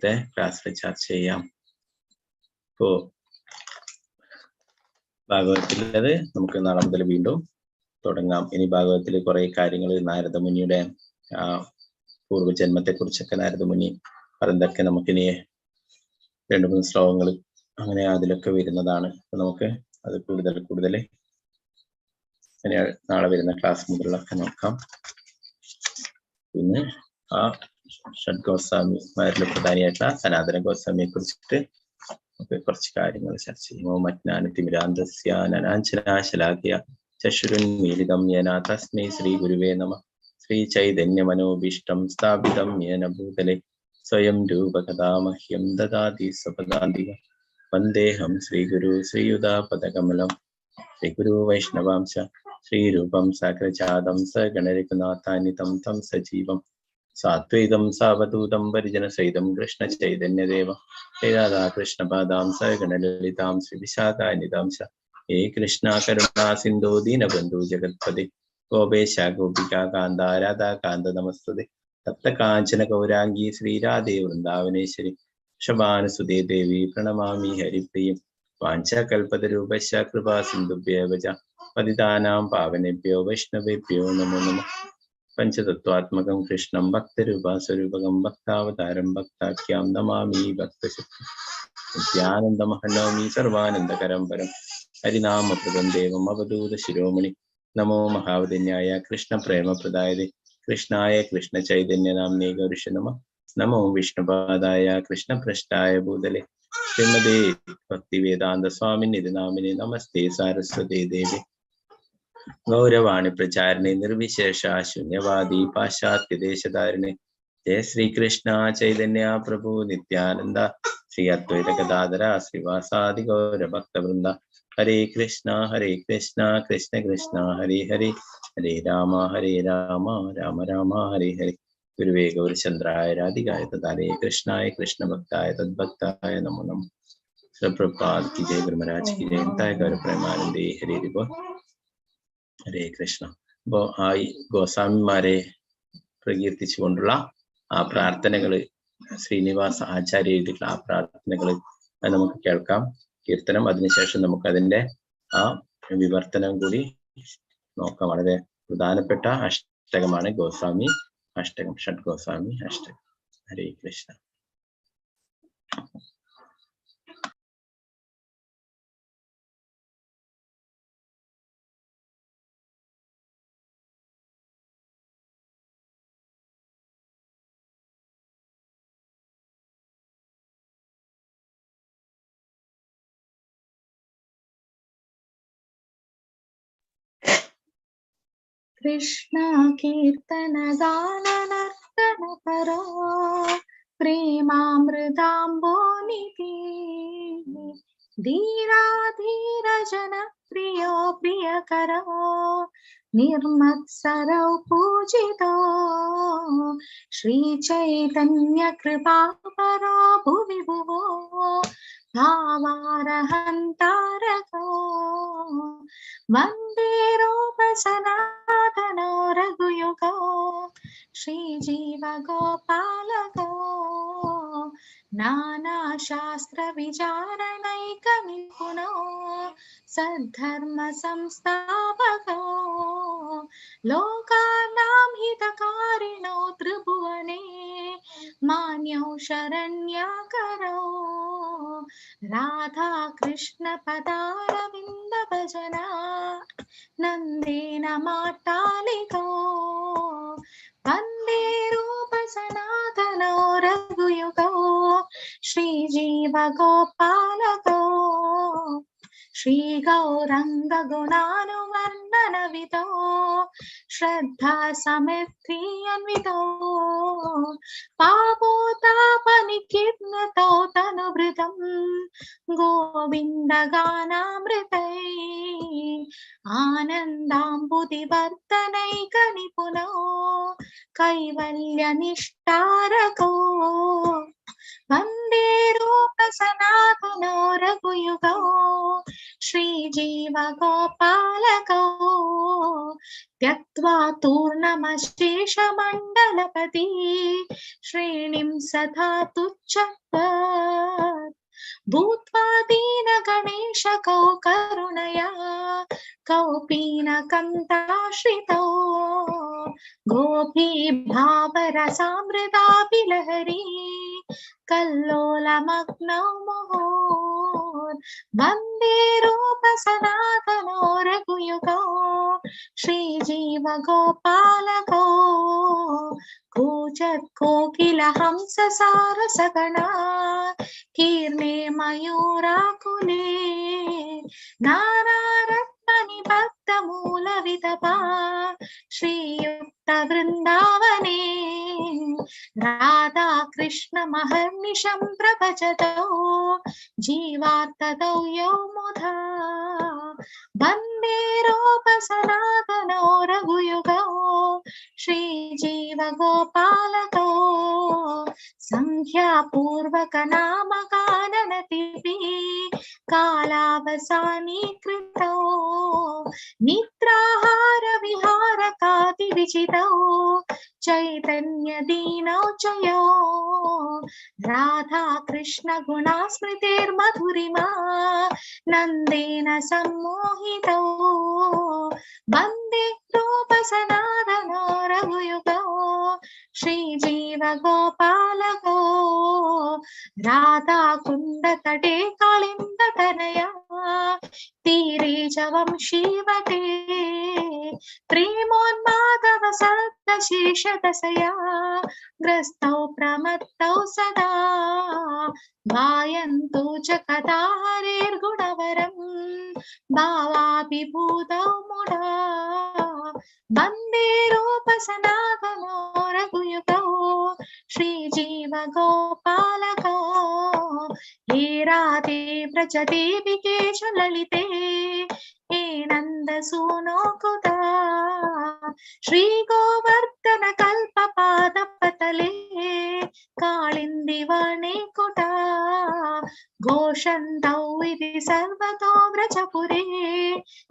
ഇന്നത്തെ ക്ലാസ്സിൽ ചർച്ച ചെയ്യാം. ഇപ്പോ ഭാഗവതത്തിലത് നമുക്ക് നാളെ മുതൽ വീണ്ടും തുടങ്ങാം. ഇനി ഭാഗവതത്തിൽ കുറെ കാര്യങ്ങൾ നാരദമുനിയുടെ പൂർവ്വജന്മത്തെ കുറിച്ചൊക്കെ നാരദമുനി പറഞ്ഞതൊക്കെ നമുക്കിനി 2-3 ശ്ലോകങ്ങൾ അങ്ങനെ അതിലൊക്കെ വരുന്നതാണ്. അപ്പൊ നമുക്ക് അത് കൂടുതൽ ഇനി നാളെ വരുന്ന ക്ലാസ് മുതലൊക്കെ നോക്കാം. പിന്നെ ആ ഷഡ്ഗോസ്വാമിമാരിൽ പ്രധാനിയായിട്ടുള്ള സനാതന ഗോസ്വാമിയെ കുറിച്ചിട്ട് നമുക്ക് കുറച്ച് കാര്യങ്ങൾ ചർച്ച ചെയ്യും. മജ്ഞാനതിമിരാന്തസ്യാനനാഞ്ജനാശലാഖ്യ ചക്ഷുരുന്മീലിതം യേന തസ്മൈ ശ്രീ ഗുരുവേ നമഃ. ശ്രീ ചൈതന്യ മനോഭീഷ്ടം സ്ഥാപിതം യേന ഭൂതലേ സ്വയം രൂപകഥാ മഹ്യം ദദാതി സ്വപദാന്തിക. വന്ദേഹം ശ്രീഗുരു ശ്രീയുതാപദകമലം. ശ്രീഗുരു വൈഷ്ണവാംശ ശ്രീരൂപം സാഗ്രജാതം സഗണരഘുനാഥാനിതം തം സജീവം സാത്വൈതം സാവധൂതം പരിജനസഹിതം കൃഷ്ണ ചൈതന്യദേവ രാധാകൃഷ്ണപാദാം സഗണലളിതാം ശ്രീവിശാഖാനിതാം ച ഹേ കൃഷ്ണ കരുണാ സിന്ധോ ദീനബന്ധു ജഗത്പതി ഗോപേശ ഗോപികാ കാന്ത രാധാകാന്ത നമസ്തുതേ. തപ്തകാഞ്ചന ഗൗരാംഗീ ശ്രീരാധേ വൃന്ദാവനേശ്വരി ശബാനുസുതേ ദേവി പ്രണമാമി ഹരിപ്രിയം. വാഞ്ചകൽപതരൂപശ്ച കൃപാ സിന്ധുഭ്യേവ ച പതിതാനാം പാവനേഭ്യോ വൈഷ്ണവേഭ്യോ നമോ നമഃ. പഞ്ചതത്വാത്മകം കൃഷ്ണം ഭക്തരൂപാസ്വരൂപകം ഭക്താവതാരം ഭക്താഖ്യാം നമാമി ഭക്തശക്തി. നിത്യാനന്ദമഹനോമി സർവാനന്ദകരം പരം ഹരിനാമപ്രദം ദേവം അവധൂത ശിരോമണി. നമോ മഹാവദന്യായ കൃഷ്ണ പ്രേമപ്രദായതേ കൃഷ്ണായ കൃഷ്ണ ചൈതന്യ നാമ്നേ ഗൗരിഷ നമഃ. നമോ വിഷ്ണുപാദായ കൃഷ്ണപ്രഷ്ടായ ഭൂതലേ ശ്രീമതേ ഭക്തിവേദാന്ത സ്വാമിനിധി നാമിനെ നമസ്തേ സാരസ്വതേ ദേവി ഗൗരവാണി പ്രചാരിണി നിർവിശേഷ ശൂന്യവാദി പാശ്ചാത്യദേശധാരിണി. ജയ ശ്രീകൃഷ്ണ ചൈതന്യ പ്രഭു നിത്യാനന്ദ ശ്രീ അദ്വൈത ഗദാധര ശ്രീവാസാദി ഗൗരഭക്തവൃന്ദ. ഹരേ കൃഷ്ണ കൃഷ്ണ കൃഷ്ണ ഹരേ ഹരേ ഹരേ രാമ രാമ രാമ ഹരേ ഹരേ. ഗുരുവേ ഗൗരചന്ദ്രായ രാധികായ തദാലേ കൃഷ്ണായ കൃഷ്ണഭക്തായ തദ്ഭക്തായ നമോ നമഃ. പ്രഭുപാദ് കി ജയ, ഗുരുമഹാരാജ് കി ജയ. തായ ഗൗര പ്രേമാനന്ദേ ഹരേ ഹരി ബോൾ. ഹരേ കൃഷ്ണ. അപ്പോ ആ ഗോസ്വാമിമാരെ പ്രകീർത്തിച്ചുകൊണ്ടുള്ള ആ പ്രാർത്ഥനകള് ശ്രീനിവാസ ആചാര്യ എഴുതിയിട്ടുള്ള ആ പ്രാർത്ഥനകള് അത് നമുക്ക് കേൾക്കാം. കീർത്തനം, അതിനുശേഷം നമുക്ക് അതിന്റെ ആ വിവർത്തനം കൂടി നോക്കാം. വളരെ പ്രധാനപ്പെട്ട അഷ്ടകമാണ് ഗോസ്വാമി അഷ്ടകം, ഷഡ് ഗോസ്വാമി അഷ്ടകം. ഹരേ കൃഷ്ണ. कृष्ण कीर्तन गान नर्तन करो प्रेमामृतांबोनिधि. धीरा धीर जन प्रियो प्रिय करो निर्मत्सरौ पूजितो. श्री चैतन्य कृपा परो भुवि भुवो भावारहंतारको. वंदे रूप सनातनो रघुयुगो श्री जीव गोपालको. नाना शास्त्र विचारणैक निपुनो सद्धर्म संस्थापको. लोकानां हितकारिणो त्रिभुवने मान्यो शरण्याकरो. राधा कृष्ण पदारविन्द भजना नन्देन माट्टालिको. वन्दे रूप सनातनो रघुयुगो श्री जीव गोपालको. श्री गौरंग गुणानुवर्णन विदो श्रद्धा समित्रियन्वितो. पापोतापनिकीर्णतो तनुभृतं गोविन्द गानामृतै. आनन्दाम्बुधिवर्धनैक निपुनो कैवल्यनिष्ठारको. वन्दे रूप सनातनो रघुयुगो श्री जीव गोपालको. त्यक्त्वा तूर्णमशेषमण्डलं विमलपति श्रेणीं सदा तुच्छत्वात् भूत्वा दीन गणेशकौ करुणया कौपीनकन्ताश्रितौ गोपी भावरसामृता विलहरी कल्लोलमग्नौ मुहुः वन्दे रूपसनातनो रघुयुगौ श्रीजीवगोपालकौ कूजत् कोकिल हंस सारसगणा कीर्णे मयूराकुले नानारत्ननिबद्धमूलवितपा श्रीयुक्त वृन्दावने राधा कृष्ण महर्निशं प्रभजतौ जीवार्ततौ यौ मुधा वन्दे रूपसनातनौ रघुयुगौ श्रीजीवगोपालकौ संख्यापूर्वक नामकाननतिभिः कालावसानीकृतौ निद्राहार विहारकातिविचितौ चैतन्यदीनौ च यो राधा कृष्ण गुणास्मृतिर्मधुरिमा नन्देन सम्मोहितौ वन्दे रूपसनातनो रघुयुगौ श्रीजीवगोपालकौ राधा कुण्डतटे कालिन्दतनया तीरे च वंशीवटे प्रेमोन्मादव सप्तशीर्षदशया ग्रस्तौ प्रमत्तौ सदा गायन्तु च कथा हरेर्गुणवरं भावाभिभूतौ मुदा वन्दे रूपसनातनो रघुयुगौ श्रीजीवगोपालकौ हे राधे व्रज देविके च ललिते हे नन्दसूनो कुदा श्रीगोवर्धन कल्पपादपतले कालिन्दिवर्णे कुटा घोषन्तौ इति सर्वतो व्रजपुरे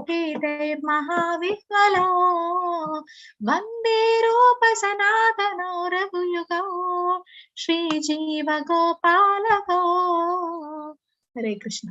हेतैर्महाविह्वलो वन्दे रूपसनातनो रघुयुगौ श्रीजीवगोपालकौ। हरे कृष्ण।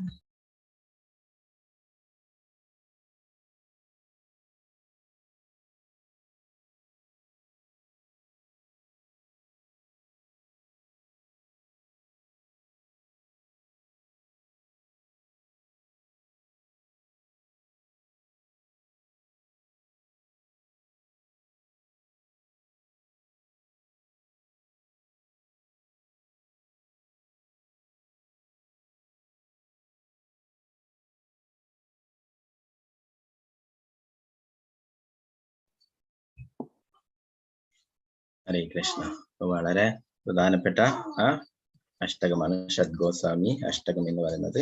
ഹരേ കൃഷ്ണ. വളരെ പ്രധാനപ്പെട്ട ആ അഷ്ടകമാണ് ഷഡ്ഗോസ്വാമി അഷ്ടകം എന്ന് പറയുന്നത്.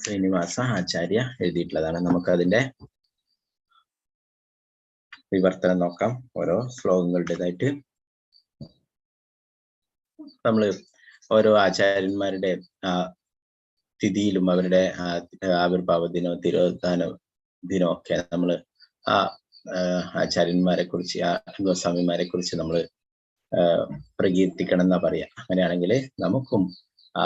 ശ്രീനിവാസ ആചാര്യ എഴുതിയിട്ടുള്ളതാണ്. നമുക്ക് അതിന്റെ വിവർത്തനം നോക്കാം. ഓരോ ശ്ലോകങ്ങളുടേതായിട്ട് നമ്മള് ഓരോ ആചാര്യന്മാരുടെ തിഥിയിലും അവരുടെ ആവിർഭാവ ദിനവും തിരോധാന ദിനവും ഒക്കെ നമ്മള് ആ ആചാര്യന്മാരെ കുറിച്ച് ആ ഗോസ്വാമിമാരെ കുറിച്ച് നമ്മൾ പ്രകീർത്തിക്കണം എന്നാ പറയാ. അങ്ങനെയാണെങ്കിൽ നമുക്കും ആ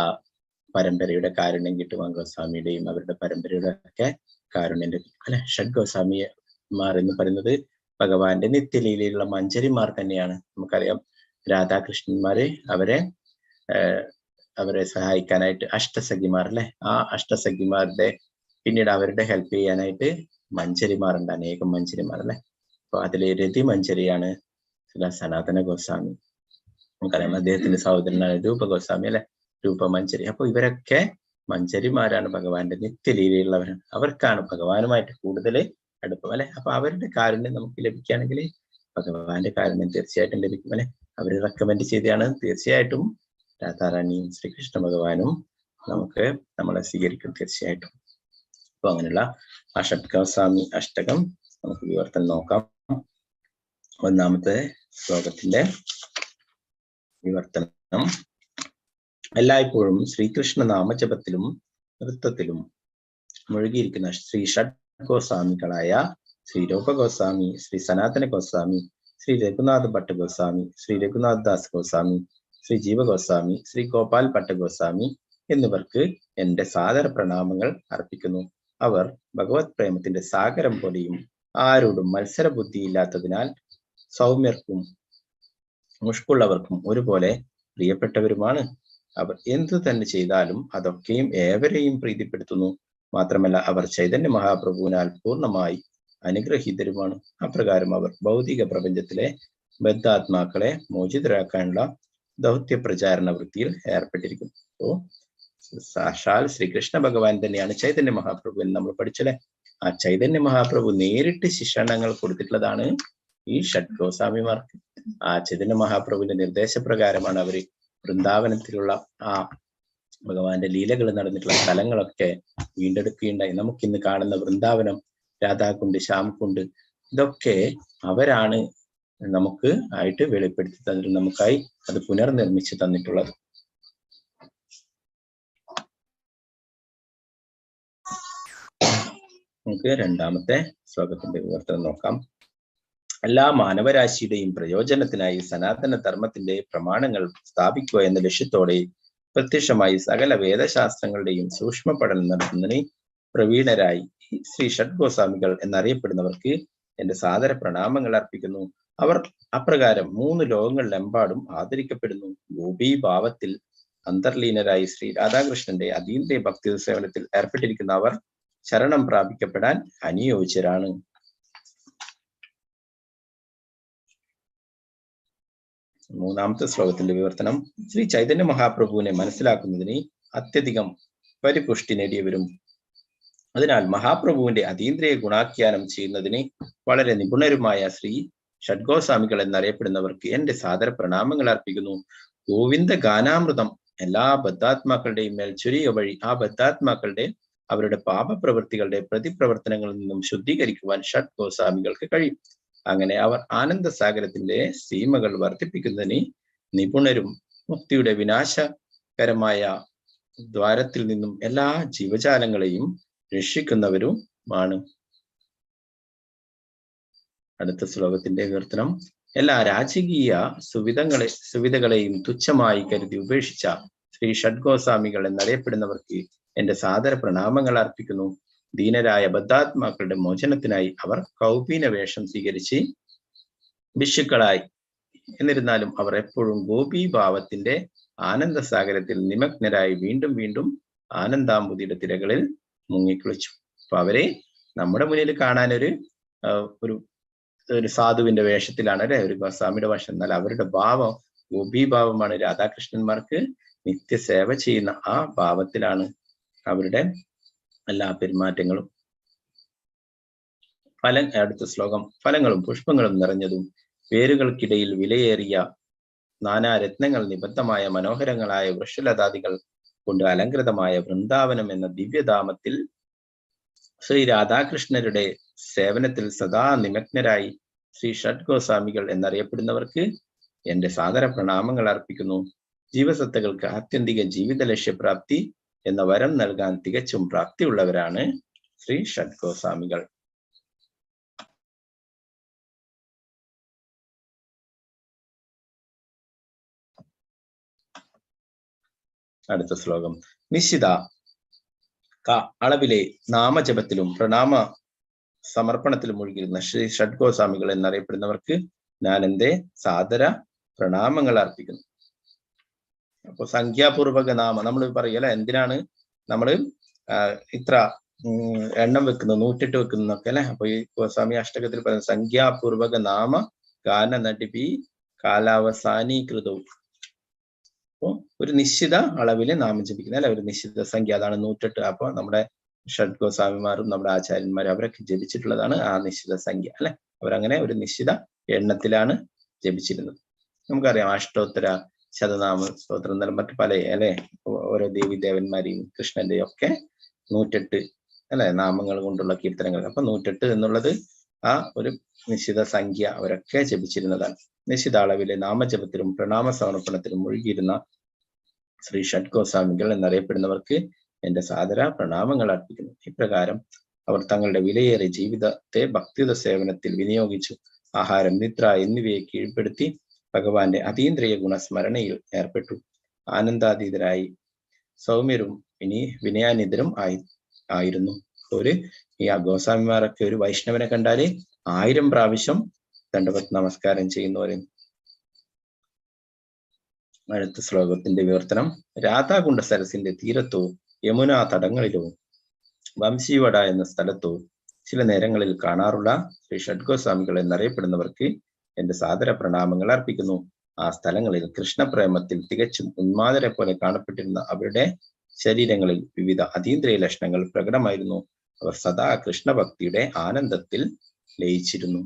പരമ്പരയുടെ കാരുണ്യം കിട്ടും. ആ ഗോസ്വാമിയുടെയും അവരുടെ പരമ്പരയുടെ ഒക്കെ കാരുണ്യം ലഭിക്കും അല്ലെ. ഷഡ് ഗോസ്വാമിമാർ എന്ന് പറയുന്നത് ഭഗവാന്റെ നിത്യലീലയിലുള്ള മഞ്ചരിമാർ തന്നെയാണ്. നമുക്കറിയാം രാധാകൃഷ്ണന്മാര് അവരെ സഹായിക്കാനായിട്ട് അഷ്ടസഖിമാർ അല്ലെ. ആ അഷ്ടസഖിമാരുടെ പിന്നീട് അവരുടെ ഹെൽപ്പ് ചെയ്യാനായിട്ട് മഞ്ചരിമാരുണ്ട്, അനേകം മഞ്ചരിമാർ അല്ലെ. അപ്പൊ അതിലെ രതി മഞ്ചരിയാണ് സനാതന ഗോസ്വാമി. നമുക്കറിയാം അദ്ദേഹത്തിന്റെ സഹോദരനാണ് രൂപ ഗോസ്വാമി അല്ലെ, രൂപ മഞ്ചരി. അപ്പൊ ഇവരൊക്കെ മഞ്ചരിമാരാണ്, ഭഗവാന്റെ നിത്യലീലയുള്ളവരാണ്. അവർക്കാണ് ഭഗവാനുമായിട്ട് കൂടുതൽ അടുപ്പം അല്ലെ. അപ്പൊ അവരുടെ കാരുണ്യം നമുക്ക് ലഭിക്കുകയാണെങ്കിൽ ഭഗവാന്റെ കാരുണ്യം തീർച്ചയായിട്ടും ലഭിക്കും അല്ലെ. അവർ റെക്കമെൻഡ് ചെയ്താണ് തീർച്ചയായിട്ടും രാധാറാണിയും ശ്രീകൃഷ്ണ ഭഗവാനും നമ്മളെ സ്വീകരിക്കും തീർച്ചയായിട്ടും. അപ്പൊ അങ്ങനെയുള്ള ആ ഷഡ്ഗോസ്വാമി അഷ്ടകം നമുക്ക് വിവർത്തനം നോക്കാം. ഒന്നാമത്തെ ശ്ലോകത്തിന്റെ വിവർത്തനം. എല്ലായ്പ്പോഴും ശ്രീകൃഷ്ണ നാമജപത്തിലും നൃത്തത്തിലും മുഴുകിയിരിക്കുന്ന ശ്രീ ഷഡ്ഗോസ്വാമികളായ ശ്രീ രൂപ ഗോസ്വാമി, ശ്രീ സനാതന ഗോസ്വാമി, ശ്രീ രഘുനാഥ് ഭട്ട് ഗോസ്വാമി, ശ്രീ രഘുനാഥ് ദാസ് ഗോസ്വാമി, ശ്രീ ജീവ ഗോസ്വാമി, ശ്രീ ഗോപാൽ ഭട്ട് ഗോസ്വാമി എന്നിവർക്ക് എന്റെ സാദര പ്രണാമങ്ങൾ അർപ്പിക്കുന്നു. അവർ ഭഗവത് പ്രേമത്തിന്റെ സാഗരം പോലെയും ആരോടും മത്സര ബുദ്ധിയില്ലാത്തതിനാൽ സൗമ്യർക്കും മുഷ്കുള്ളവർക്കും ഒരുപോലെ പ്രിയപ്പെട്ടവരുമാണ്. അവർ എന്തു തന്നെ ചെയ്താലും അതൊക്കെയും ഏവരെയും പ്രീതിപ്പെടുത്തുന്നു. മാത്രമല്ല അവർ ചൈതന്യ മഹാപ്രഭുവിനാൽ പൂർണ്ണമായി അനുഗ്രഹീതരുമാണ്. അപ്രകാരം അവർ ഭൗതിക പ്രപഞ്ചത്തിലെ ബദ്ധാത്മാക്കളെ മോചിതരാക്കാനുള്ള ദൗത്യ പ്രചാരണ വൃത്തിയിൽ ഏർപ്പെട്ടിരിക്കുന്നു. അപ്പോ സാക്ഷാൽ ശ്രീകൃഷ്ണ ഭഗവാൻ തന്നെയാണ് ചൈതന്യ മഹാപ്രഭു എന്ന് നമ്മൾ പഠിച്ചല്ലേ. ആ ചൈതന്യ മഹാപ്രഭു നേരിട്ട് ശിക്ഷണങ്ങൾ കൊടുത്തിട്ടുള്ളതാണ് ഈ ഷഡ്ഗോസ്വാമിമാർക്ക്. ആ ചൈതന്യ മഹാപ്രഭുവിന്റെ നിർദ്ദേശപ്രകാരമാണ് അവര് വൃന്ദാവനത്തിലുള്ള ആ ഭഗവാന്റെ ലീലകൾ നടന്നിട്ടുള്ള സ്ഥലങ്ങളൊക്കെ വീണ്ടെടുക്കുകയുണ്ടായി. നമുക്കിന്ന് കാണുന്ന വൃന്ദാവനം, രാധാകുണ്ട്, ശ്യാംകുണ്ട്, ഇതൊക്കെ അവരാണ് നമുക്ക് ആയിട്ട് വെളിപ്പെടുത്തി തന്നിട്ട് നമുക്കായി അത് പുനർനിർമ്മിച്ച് തന്നിട്ടുള്ളത്. നമുക്ക് രണ്ടാമത്തെ ശ്ലോകത്തിന്റെ വിവർത്തനം നോക്കാം. എല്ലാ മാനവരാശിയുടെയും പ്രയോജനത്തിനായി സനാതന ധർമ്മത്തിന്റെ പ്രമാണങ്ങൾ സ്ഥാപിക്കുക എന്ന ലക്ഷ്യത്തോടെ പ്രത്യക്ഷമായി സകല വേദശാസ്ത്രങ്ങളുടെയും സൂക്ഷ്മ പഠനം നടത്തുന്നതിന് പ്രവീണരായി ശ്രീ ഷഡ്ഗോസ്വാമികൾ എന്നറിയപ്പെടുന്നവർക്ക് എന്റെ സാദര പ്രണാമങ്ങൾ അർപ്പിക്കുന്നു. അവർ അപ്രകാരം 3 ലോകങ്ങളിലെമ്പാടും ആദരിക്കപ്പെടുന്നു. ഗോപീഭാവത്തിൽ അന്തർലീനരായി ശ്രീ രാധാകൃഷ്ണന്റെ അതീന്ദ്രിയ ഭക്തി സേവനത്തിൽ ഏർപ്പെട്ടിരിക്കുന്ന അവർ ശരണം പ്രാപിക്കപ്പെടാൻ അനുയോജ്യരാണ്. മൂന്നാമത്തെ ശ്ലോകത്തിന്റെ വിവർത്തനം. ശ്രീ ചൈതന്യ മഹാപ്രഭുവിനെ മനസ്സിലാക്കുന്നതിന് അത്യധികം പരിപുഷ്ടി നേടിയവരും അതിനാൽ മഹാപ്രഭുവിന്റെ അതീന്ദ്രിയ ഗുണാഖ്യാനം ചെയ്യുന്നതിന് വളരെ നിപുണരുമായ ശ്രീ ഷഡ്ഗോസ്വാമികൾ എന്നറിയപ്പെടുന്നവർക്ക് എന്റെ സാദര പ്രണാമങ്ങൾ അർപ്പിക്കുന്നു. ഗോവിന്ദ ഗാനാമൃതം എല്ലാ ബദ്ധാത്മാക്കളുടെയും മേൽ ചൊരിയുക വഴി ആ ബദ്ധാത്മാക്കളുടെ അവരുടെ പാപപ്രവൃത്തികളുടെ പ്രതിപ്രവർത്തനങ്ങളിൽ നിന്നും ശുദ്ധീകരിക്കുവാൻ ഷഡ്ഗോസ്വാമികൾക്ക് കഴിയും. അങ്ങനെ അവർ ആനന്ദസാഗരത്തിന്റെ സീമകൾ വർദ്ധിപ്പിക്കുന്നതിന് നിപുണരും മുക്തിയുടെ വിനാശകരമായ ദ്വാരത്തിൽ നിന്നും എല്ലാ ജീവജാലങ്ങളെയും രക്ഷിക്കുന്നവരുമാണ്. അടുത്ത ശ്ലോകത്തിന്റെ വിവർത്തനം. എല്ലാ രാജകീയ സുവിധകളെയും തുച്ഛമായി കരുതി ഉപേക്ഷിച്ച ശ്രീ ഷഡ്ഗോസ്വാമികൾ എന്നറിയപ്പെടുന്നവർക്ക് എന്റെ സാദര പ്രണാമങ്ങൾ അർപ്പിക്കുന്നു. ദീനരായ ബദ്ധാത്മാക്കളുടെ മോചനത്തിനായി അവർ കൗപീന വേഷം സ്വീകരിച്ച് ഭിക്ഷുക്കളായി. എന്നിരുന്നാലും അവർ എപ്പോഴും ഗോപീഭാവത്തിന്റെ ആനന്ദസാഗരത്തിൽ നിമഗ്നരായി വീണ്ടും വീണ്ടും ആനന്ദാമ്പുതിയുടെ തിരകളിൽ മുങ്ങിക്കുളിച്ചു. അപ്പൊ അവരെ നമ്മുടെ മുന്നിൽ കാണാൻ ഒരു സാധുവിന്റെ വേഷത്തിലാണ് അല്ലെ, ഒരു ഗോസ്വാമിയുടെ വേഷം. എന്നാൽ അവരുടെ ഭാവം ഗോപീഭാവമാണ്. രാധാകൃഷ്ണന്മാർക്ക് നിത്യസേവ ചെയ്യുന്ന ആ ഭാവത്തിലാണ് അവരുടെ എല്ലാ പെരുമാറ്റങ്ങളും. അടുത്ത ശ്ലോകം. ഫലങ്ങളും പുഷ്പങ്ങളും നിറഞ്ഞതും വേരുകൾക്കിടയിൽ വിലയേറിയ നാനാരത്നങ്ങൾ നിബദ്ധമായ മനോഹരങ്ങളായ വൃക്ഷലതാദികൾ കൊണ്ട് അലങ്കൃതമായ വൃന്ദാവനം എന്ന ദിവ്യധാമത്തിൽ ശ്രീ രാധാകൃഷ്ണരുടെ സേവനത്തിൽ സദാ നിമഗ്നരായി ശ്രീ ഷഡ്ഗോസ്വാമികൾ എന്നറിയപ്പെടുന്നവർക്ക് എന്റെ സാദര പ്രണാമങ്ങൾ അർപ്പിക്കുന്നു. ജീവസത്തകൾക്ക് ആത്യന്തിക ജീവിത ലക്ഷ്യപ്രാപ്തി എന്ന വരം നൽകാൻ തികച്ചും പ്രാപ്തിയുള്ളവരാണ് ശ്രീ ഷഡ്ഗോസ്വാമികൾ. അടുത്ത ശ്ലോകം. നിശ്ചിത അളവിലെ നാമജപത്തിലും പ്രണാമ സമർപ്പണത്തിലും മുഴുകിയിരുന്ന ശ്രീ ഷഡ്ഗോസ്വാമികൾ എന്നറിയപ്പെടുന്നവർക്ക് ഞാൻ എന്റെ സാദര പ്രണാമങ്ങൾ അർപ്പിക്കുന്നു. അപ്പൊ സംഖ്യാപൂർവക നാമം നമ്മൾ പറയല, എന്തിനാണ് നമ്മൾ ഇത്ര എണ്ണം വെക്കുന്നത്, 108 വെക്കുന്നതൊക്കെ അല്ലെ. അപ്പൊ ഈ ഗോസ്വാമി അഷ്ടകത്തിൽ പറയുന്നത് സംഖ്യാപൂർവക നാമ ഗാന നടിപി കാലാവസാനീകൃതവും. അപ്പൊ ഒരു നിശ്ചിത അളവില് നാമം ജപിക്കുന്ന അല്ലെ, ഒരു നിശ്ചിത സംഖ്യ, അതാണ് 108. അപ്പൊ നമ്മുടെ ഷഡ്ഗോസ്വാമിമാരും നമ്മുടെ ആചാര്യന്മാരും അവരൊക്കെ ജപിച്ചിട്ടുള്ളതാണ് ആ നിശ്ചിത സംഖ്യ അല്ലെ. അവരങ്ങനെ ഒരു നിശ്ചിത എണ്ണത്തിലാണ് ജപിച്ചിരുന്നത്. നമുക്കറിയാം അഷ്ടോത്തര ശതനാമ സ്തോത്രം എന്നാലും മറ്റു പല അല്ലെ, ഓരോ ദേവീദേവന്മാരെയും കൃഷ്ണന്റെയും ഒക്കെ 108 അല്ലെ നാമങ്ങൾ കൊണ്ടുള്ള കീർത്തനങ്ങൾ. അപ്പൊ 108 എന്നുള്ളത് ആ ഒരു നിശ്ചിത സംഖ്യ അവരൊക്കെ ജപിച്ചിരുന്നതാണ്. നിശ്ചിത അളവിലെ നാമജപത്തിലും പ്രണാമ സമർപ്പണത്തിലും മുഴുകിയിരുന്ന ശ്രീ ഷഡ്ഗോസ്വാമികൾ എന്നറിയപ്പെടുന്നവർക്ക് എന്റെ സാദര പ്രണാമങ്ങൾ അർപ്പിക്കുന്നു. ഇപ്രകാരം അവർ തങ്ങളുടെ വിലയേറിയ ജീവിതത്തെ ഭക്തിയുത സേവനത്തിൽ വിനിയോഗിച്ചു. ആഹാരം, നിദ്ര എന്നിവയെ കീഴ്പ്പെടുത്തി ഭഗവാന്റെ അതീന്ദ്രിയ ഗുണസ്മരണയിൽ ഏർപ്പെട്ടു. ആനന്ദാതീതരായി സൗമ്യരും വിനയാനിതരും ആയിരുന്നു. ഈ ഗോസ്വാമിമാരൊക്കെ ഒരു വൈഷ്ണവനെ കണ്ടാല് 1000 പ്രാവശ്യം ദണ്ഡവത് നമസ്കാരം ചെയ്യുന്നവരും. അടുത്ത ശ്ലോകത്തിന്റെ വിവർത്തനം. രാധാകുണ്ഡ സരസിന്റെ തീരത്തോ യമുനാ തടങ്ങളിലോ വംശീവട എന്ന സ്ഥലത്തോ ചില നേരങ്ങളിൽ കാണാറുള്ള ശ്രീ ഷഡ്ഗോസ്വാമികൾ എന്നറിയപ്പെടുന്നവർക്ക് എന്റെ സാദര പ്രണാമങ്ങൾ അർപ്പിക്കുന്നു. ആ സ്ഥലങ്ങളിൽ കൃഷ്ണപ്രേമത്തിൽ തികച്ചും ഉന്മാദരെ പോലെ കാണപ്പെട്ടിരുന്ന അവരുടെ ശരീരങ്ങളിൽ വിവിധ അതീന്ദ്രിയ ലക്ഷണങ്ങൾ പ്രകടമായിരുന്നു. അവർ സദാ കൃഷ്ണഭക്തിയുടെ ആനന്ദത്തിൽ ലയിച്ചിരുന്നു.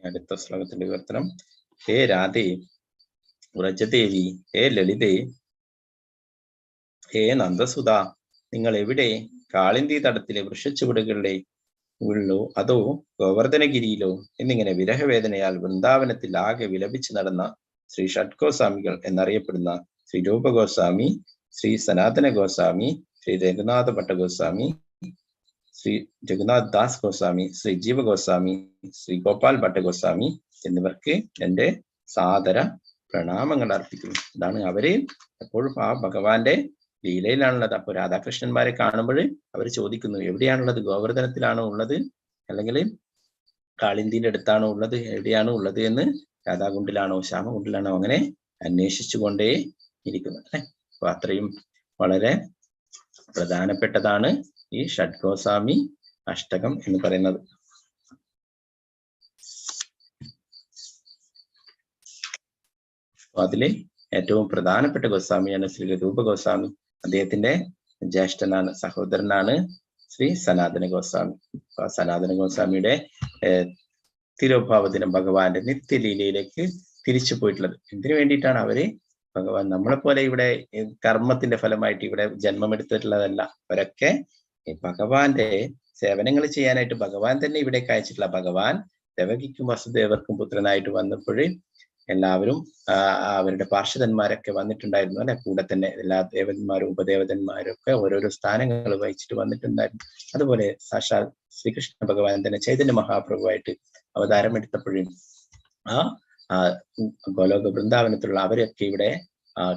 അടുത്ത ശ്ലോകത്തിന്റെ വിവർത്തനം. ഹേ രാധേ, വ്രജദേവി, ഹേ ലളിതേ, ഹേ നന്ദസുത, നിങ്ങൾ എവിടെ? കാളിന്തി തടത്തിലെ വൃക്ഷച്ചുവടുകളിലെ ഉള്ളോ അതോ ഗോവർദ്ധനഗിരിയിലോ എന്നിങ്ങനെ വിരഹവേദനയാൽ വൃന്ദാവനത്തിൽ ആകെ വിലപിച്ചു നടന്ന ശ്രീ ഷഡ്ഗോസ്വാമികൾ എന്നറിയപ്പെടുന്ന ശ്രീ രൂപഗോസ്വാമി, ശ്രീ സനാതന ഗോസ്വാമി, ശ്രീ രഘുനാഥ ഭട്ടഗോസ്വാമി, ശ്രീ രഘുനാഥ് ദാസ് ഗോസ്വാമി, ശ്രീ ജീവഗോസ്വാമി, ശ്രീ ഗോപാൽ ഭട്ടഗോസ്വാമി എന്നിവർക്ക് എന്റെ സാദര പ്രണാമങ്ങൾ അർപ്പിക്കുന്നു. ഇതാണ് അവര് എപ്പോഴും ആ ഭഗവാന്റെ ലീലയിലാണുള്ളത്. അപ്പൊ രാധാകൃഷ്ണന്മാരെ കാണുമ്പോൾ അവർ ചോദിക്കുന്നു, എവിടെയാണുള്ളത്? ഗോവർദ്ധനത്തിലാണോ ഉള്ളത്, അല്ലെങ്കിൽ കാളിന്തിയുടെ അടുത്താണോ ഉള്ളത്, എവിടെയാണോ ഉള്ളത് എന്ന്, രാധാകുണ്ടിലാണോ ശ്യാമകുണ്ടിലാണോ, അങ്ങനെ അന്വേഷിച്ചുകൊണ്ടേ ഇരിക്കുന്നു അല്ലെ. അപ്പൊ അത്രയും വളരെ പ്രധാനപ്പെട്ടതാണ് ഈ ഷഡ്ഗോസ്വാമി അഷ്ടകം എന്ന് പറയുന്നത്. അതിലെ ഏറ്റവും പ്രധാനപ്പെട്ട ഗോസ്വാമിയാണ് ശ്രീ രൂപഗോസ്വാമി. അദ്ദേഹത്തിന്റെ ജ്യേഷ്ഠനാണ്, സഹോദരനാണ് ശ്രീ സനാതന ഗോസ്വാമി. സനാതന ഗോസ്വാമിയുടെ തിരുഭാവദിനം ഭഗവാന്റെ നിത്യലീലയിലേക്ക് തിരിച്ചു പോയിട്ടുള്ളത്. എന്തിനു വേണ്ടിയിട്ടാണ്? അവര് ഭഗവാൻ നമ്മളെ പോലെ ഇവിടെ കർമ്മത്തിന്റെ ഫലമായിട്ട് ഇവിടെ ജന്മമെടുത്തിട്ടുള്ളതല്ല. അവരൊക്കെ ഭഗവാന്റെ സേവനങ്ങൾ ചെയ്യാനായിട്ട് ഭഗവാൻ തന്നെ ഇവിടേക്ക് അയച്ചിട്ടുള്ള. ഭഗവാൻ ദേവകിക്കും വസുദേവർക്കും പുത്രനായിട്ട് വന്നപ്പോൾ എല്ലാവരും അവരുടെ പാർഷദന്മാരൊക്കെ വന്നിട്ടുണ്ടായിരുന്നു അല്ലെ. കൂടെ തന്നെ എല്ലാ ദേവന്മാരും ഉപദേവതന്മാരും ഒക്കെ ഓരോരോ സ്ഥാനങ്ങൾ വഹിച്ചിട്ട് വന്നിട്ടുണ്ടായിരുന്നു. അതുപോലെ സാക്ഷാൽ ശ്രീകൃഷ്ണ ഭഗവാൻ തന്നെ ചൈതന്യ മഹാപ്രഭുവായിട്ട് അവതാരം എടുത്തപ്പോഴും ആ ഗോലോക വൃന്ദാവനത്തിലുള്ള അവരൊക്കെ ഇവിടെ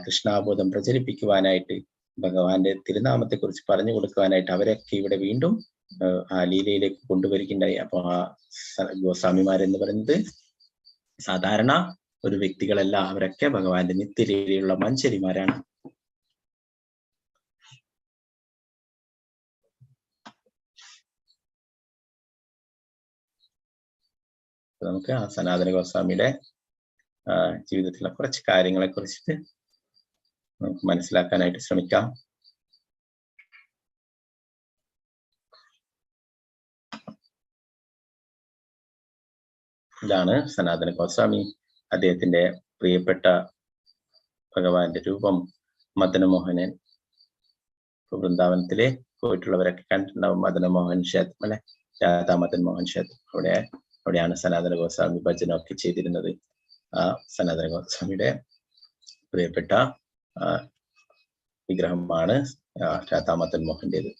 കൃഷ്ണാബോധം പ്രചരിപ്പിക്കുവാനായിട്ട്, ഭഗവാന്റെ തിരുനാമത്തെ കുറിച്ച് പറഞ്ഞു കൊടുക്കുവാനായിട്ട് അവരൊക്കെ ഇവിടെ വീണ്ടും ആ ലീലയിലേക്ക് കൊണ്ടുവരികയുണ്ടായി. അപ്പൊ ആ ഗോസ്വാമിമാരെന്ന് പറയുന്നത് സാധാരണ ഒരു വ്യക്തികളല്ല, അവരൊക്കെ ഭഗവാന്റെ നിത്യലീലയിലുള്ള മഞ്ചരിമാരാണ്. നമുക്ക് ആ സനാതന ഗോസ്വാമിയുടെ ജീവിതത്തിലുള്ള കുറച്ച് കാര്യങ്ങളെ കുറിച്ചിട്ട് നമുക്ക് മനസ്സിലാക്കാനായിട്ട് ശ്രമിക്കാം. ഇതാണ് സനാതന ഗോസ്വാമി. അദ്ദേഹത്തിന്റെ പ്രിയപ്പെട്ട ഭഗവാന്റെ രൂപം മദനമോഹനൻ. വൃന്ദാവനത്തിലെ പോയിട്ടുള്ളവരൊക്കെ കണ്ടിട്ടുണ്ടാവും മദനമോഹൻ ക്ഷേത്രം അല്ലെ, രാധാ മദൻ മോഹൻ ക്ഷേത്രം. അവിടെയാണ് സനാതന ഗോസ്വാമി ഭജനമൊക്കെ ചെയ്തിരുന്നത്. ആ സനാതന ഗോസ്വാമിയുടെ പ്രിയപ്പെട്ട വിഗ്രഹമാണ് രാധാ മദൻ മോഹന്റേത്.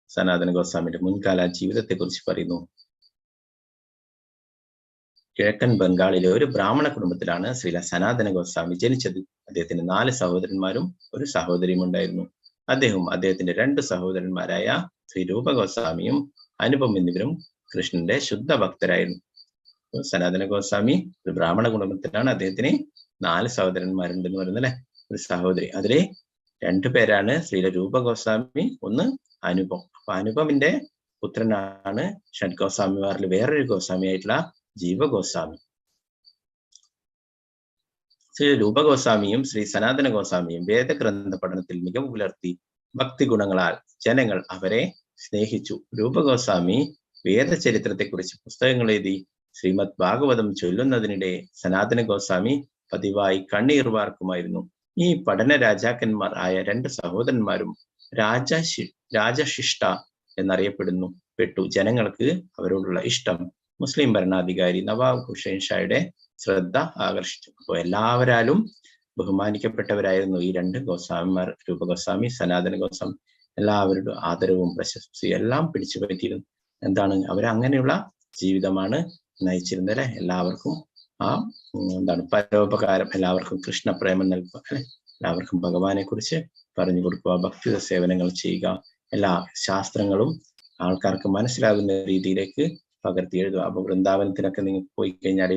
സനാതന ഗോസ്വാമിയുടെ മുൻകാല ജീവിതത്തെ കുറിച്ച് പറയുന്നു. കിഴക്കൻ ബംഗാളിലെ ഒരു ബ്രാഹ്മണ കുടുംബത്തിലാണ് ശ്രീ സനാതന ഗോസ്വാമി ജനിച്ചത്. അദ്ദേഹത്തിന് 4 സഹോദരന്മാരും ഒരു സഹോദരിയും ഉണ്ടായിരുന്നു. അദ്ദേഹത്തിന്റെ 2 സഹോദരന്മാരായ ശ്രീ രൂപ ഗോസ്വാമിയും അനുപം എന്നിവരും കൃഷ്ണന്റെ ശുദ്ധ ഭക്തരായിരുന്നു. സനാതന ഗോസ്വാമി ഒരു ബ്രാഹ്മണ കുടുംബത്തിലാണ്. അദ്ദേഹത്തിന് 4 സഹോദരന്മാരുണ്ടെന്ന് പറയുന്നത് അല്ലെ, ഒരു സഹോദരി. അതിലെ 2 പേരാണ് ശ്രീ രൂപ ഗോസ്വാമി, ഒന്ന് അനുപം. അപ്പൊ അനുപമിന്റെ പുത്രനാണ് ഷഡ്ഗോസ്വാമിമാരിൽ വേറൊരു ഗോസ്വാമിയായിട്ടുള്ള ജീവഗോസ്വാമി. ശ്രീ രൂപഗോസ്വാമിയും ശ്രീ സനാതന ഗോസ്വാമിയും വേദഗ്രന്ഥ പഠനത്തിൽ മികവ് പുലർത്തി ഭക്തി ഗുണങ്ങളാൽ ജനങ്ങൾ അവരെ സ്നേഹിച്ചു. രൂപഗോസ്വാമി വേദചരിത്രത്തെക്കുറിച്ച് പുസ്തകങ്ങൾ എഴുതി. ശ്രീമദ് ഭാഗവതം ചൊല്ലുന്നതിനിടെ സനാതന ഗോസ്വാമി പതിവായി കണ്ണീർ വാർക്കുമായിരുന്നു. ഈ പഠന രാജാക്കന്മാർ ആയ 2 സഹോദരന്മാരും രാജശിഷ്ട എന്നറിയപ്പെടുന്നു പെട്ടു. ജനങ്ങൾക്ക് അവരോടുള്ള ഇഷ്ടം മുസ്ലിം ഭരണാധികാരി നവാബ് ഹുസൈൻ ഷായുടെ ശ്രദ്ധ ആകർഷിച്ചു. അപ്പോൾ എല്ലാവരാലും ബഹുമാനിക്കപ്പെട്ടവരായിരുന്നു ഈ 2 ഗോസ്വാമിമാർ, രൂപഗോസ്വാമി, സനാതന ഗോസ്വാമി. എല്ലാവരുടെ ആദരവും പ്രശസ്തിയും എല്ലാം പിടിച്ചു പറ്റിയിരുന്നു. എന്താണ്, അവരങ്ങനെയുള്ള ജീവിതമാണ് നയിച്ചിരുന്നത് അല്ലെ. എല്ലാവർക്കും പരോപകാരം, എല്ലാവർക്കും കൃഷ്ണപ്രേമം നൽകുക അല്ലെ, എല്ലാവർക്കും ഭഗവാനെ കുറിച്ച് പറഞ്ഞു കൊടുക്കുക, ഭക്തി സേവനങ്ങൾ ചെയ്യുക, എല്ലാ ശാസ്ത്രങ്ങളും ആൾക്കാർക്ക് മനസ്സിലാകുന്ന രീതിയിലേക്ക് പകർത്തി എഴുതുക. അപ്പൊ വൃന്ദാവനത്തിലൊക്കെ നിങ്ങൾക്ക് പോയി കഴിഞ്ഞാൽ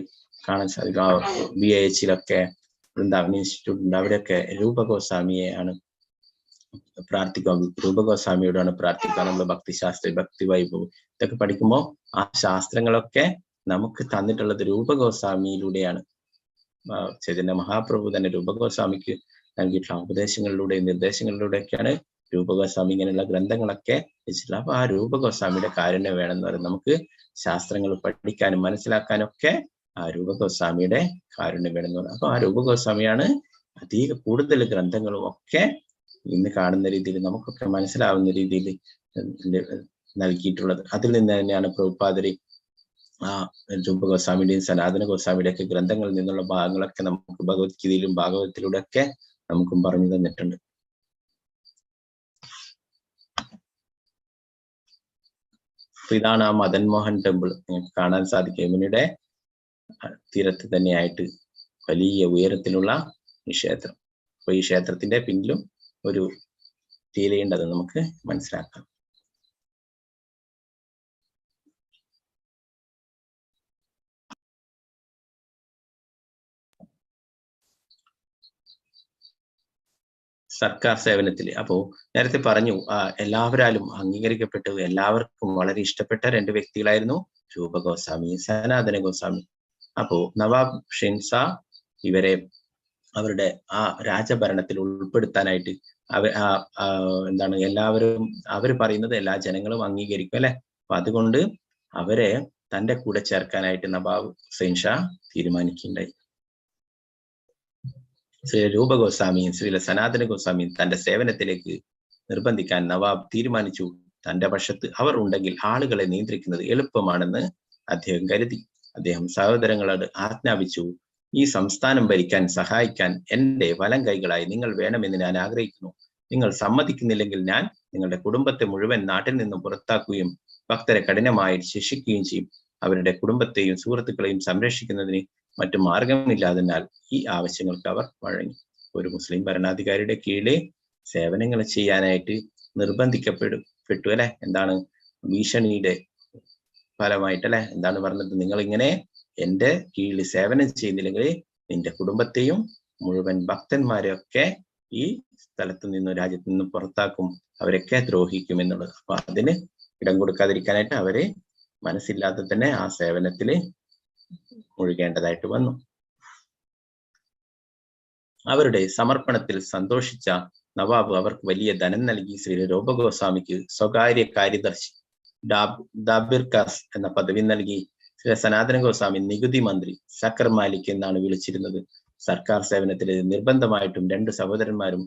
കാണാൻ സാധിക്കും. BIH വൃന്ദാവൻ ഇൻസ്റ്റിറ്റ്യൂട്ട് ഉണ്ട്. അവിടെയൊക്കെ രൂപഗോസ്വാമിയെ ആണ് പ്രാർത്ഥിക്കുക, രൂപഗോസ്വാമിയോടാണ് പ്രാർത്ഥിക്കുക. നമ്മൾ ഭക്തിശാസ്ത്ര, ഭക്തി വൈഭവം ഇതൊക്കെ പഠിക്കുമ്പോൾ ആ ശാസ്ത്രങ്ങളൊക്കെ നമുക്ക് തന്നിട്ടുള്ളത് രൂപഗോസ്വാമിയിലൂടെയാണ്. ചൈതന്യ മഹാപ്രഭു തന്നെ രൂപഗോസ്വാമിക്ക് നൽകിയിട്ടുള്ള ഉപദേശങ്ങളിലൂടെ, നിർദ്ദേശങ്ങളിലൂടെയൊക്കെയാണ് രൂപഗോസ്വാമി ഇങ്ങനെയുള്ള ഗ്രന്ഥങ്ങളൊക്കെ രചിച്ചിട്ടുള്ളത്. അപ്പൊ ആ രൂപഗോസ്വാമിയുടെ കാരുണ്യം വേണമെന്ന് പറയുന്നത് നമുക്ക് ശാസ്ത്രങ്ങൾ പഠിക്കാനും മനസ്സിലാക്കാനും ഒക്കെ ആ രൂപഗോസ്വാമിയുടെ കാരുണ്യം വേണമെന്ന് പറയുന്നത്. അപ്പൊ ആ രൂപഗോസ്വാമിയാണ് കൂടുതൽ ഗ്രന്ഥങ്ങളും ഒക്കെ ഇന്ന് കാണുന്ന രീതിയിൽ നമുക്കൊക്കെ മനസ്സിലാവുന്ന രീതിയിൽ നൽകിയിട്ടുള്ളത്. അതിൽ നിന്ന് തന്നെയാണ് പ്രഭുപാദരി ആ രൂപഗോസ്വാമിയുടെയും സനാതന ഗോസ്വാമിയുടെ ഒക്കെ ഗ്രന്ഥങ്ങളിൽ നിന്നുള്ള ഭാഗങ്ങളൊക്കെ നമുക്ക് ഭഗവത്ഗീതയിലും ഭാഗവതത്തിലൂടെ ഒക്കെ നമുക്കും പറഞ്ഞു തന്നിട്ടുണ്ട്. ഇതാണ് ആ മദൻ മോഹൻ ടെമ്പിൾ, നിങ്ങൾക്ക് കാണാൻ സാധിക്കും. യമുനയുടെ തീരത്ത് തന്നെയായിട്ട് വലിയ ഉയരത്തിലുള്ള ഈ ക്ഷേത്രം. അപ്പൊ ഈ ക്ഷേത്രത്തിന്റെ പിന്നിലും ഒരു ലീലയുണ്ടത് നമുക്ക് മനസ്സിലാക്കാം. സർക്കാർ സേവനത്തിൽ, അപ്പോ നേരത്തെ പറഞ്ഞു എല്ലാവരാലും അംഗീകരിക്കപ്പെട്ടു, എല്ലാവർക്കും വളരെ ഇഷ്ടപ്പെട്ട 2 വ്യക്തികളായിരുന്നു രൂപഗോസ്വാമി, സനാതന ഗോസ്വാമി. അപ്പോ നവാബ് ഷിൻസാ ഇവരെ അവരുടെ ആ രാജഭരണത്തിൽ ഉൾപ്പെടുത്താനായിട്ട് എല്ലാവരും അവർ പറയുന്നത് എല്ലാ ജനങ്ങളും അംഗീകരിക്കും അല്ലെ. അപ്പൊ അതുകൊണ്ട് അവരെ തന്റെ കൂടെ ചേർക്കാനായിട്ട് നവാബ് ഹുസൈൻ ഷാ തീരുമാനിക്കുകയുണ്ടായി. ശ്രീ രൂപഗോസ്വാമിയും ശ്രീ സനാതന ഗോസ്വാമിയും തന്റെ സേവനത്തിലേക്ക് നിർബന്ധിക്കാൻ നവാബ് തീരുമാനിച്ചു. തന്റെ പക്ഷത്ത് അവർ ഉണ്ടെങ്കിൽ ആളുകളെ നിയന്ത്രിക്കുന്നത് എളുപ്പമാണെന്ന് അദ്ദേഹം കരുതി. അദ്ദേഹം സഹോദരങ്ങളോട് ആജ്ഞാപിച്ചു, ഈ സംസ്ഥാനം ഭരിക്കാൻ സഹായിക്കാൻ എന്റെ വലം കൈകളായി നിങ്ങൾ വേണമെന്ന് ഞാൻ ആഗ്രഹിക്കുന്നു. നിങ്ങൾ സമ്മതിക്കുന്നില്ലെങ്കിൽ ഞാൻ നിങ്ങളുടെ കുടുംബത്തെ മുഴുവൻ നാട്ടിൽ നിന്നും പുറത്താക്കുകയും ഭക്തരെ കഠിനമായി ശിക്ഷിക്കുകയും ചെയ്യും. അവരുടെ കുടുംബത്തെയും സുഹൃത്തുക്കളെയും സംരക്ഷിക്കുന്നതിന് മറ്റു മാർഗമില്ലാതിനാൽ ഈ ആവശ്യങ്ങൾക്ക് അവർ വഴങ്ങി. ഒരു മുസ്ലിം ഭരണാധികാരിയുടെ കീഴിലെ സേവനങ്ങൾ ചെയ്യാനായിട്ട് നിർബന്ധിക്കപ്പെട്ടു അല്ലെ. എന്താണ് ഭീഷണിയുടെ ഫലമായിട്ട് അല്ലെ. എന്താണ് പറഞ്ഞത്, നിങ്ങൾ ഇങ്ങനെ എന്റെ കീഴിൽ സേവനം ചെയ്യുന്നില്ലെങ്കിൽ നിന്റെ കുടുംബത്തെയും മുഴുവൻ ഭക്തന്മാരെയൊക്കെ ഈ സ്ഥലത്ത് നിന്നും രാജ്യത്ത് നിന്നും പുറത്താക്കും, അവരൊക്കെ ദ്രോഹിക്കും എന്നുള്ളത്. അപ്പൊ അതിന് ഇടം കൊടുക്കാതിരിക്കാനായിട്ട് അവര് മനസ്സില്ലാതെ തന്നെ ആ സേവനത്തിൽ മുഴുകേണ്ടതായിട്ട് വന്നു. അവരുടെ സമർപ്പണത്തിൽ സന്തോഷിച്ച നവാബ് അവർക്ക് വലിയ ധനം നൽകി. ശ്രീ രൂപഗോസ്വാമിക്ക് സ്വകാര്യ കാര്യദർശി ദാബിർകാസ് എന്ന പദവി നൽകി. ശ്രീ സനാതന ഗോസ്വാമി നികുതി മന്ത്രി സക്കർ മാലിക് എന്നാണ് വിളിച്ചിരുന്നത്. സർക്കാർ സേവനത്തിൽ നിർബന്ധമായിട്ടും 2 സഹോദരന്മാരും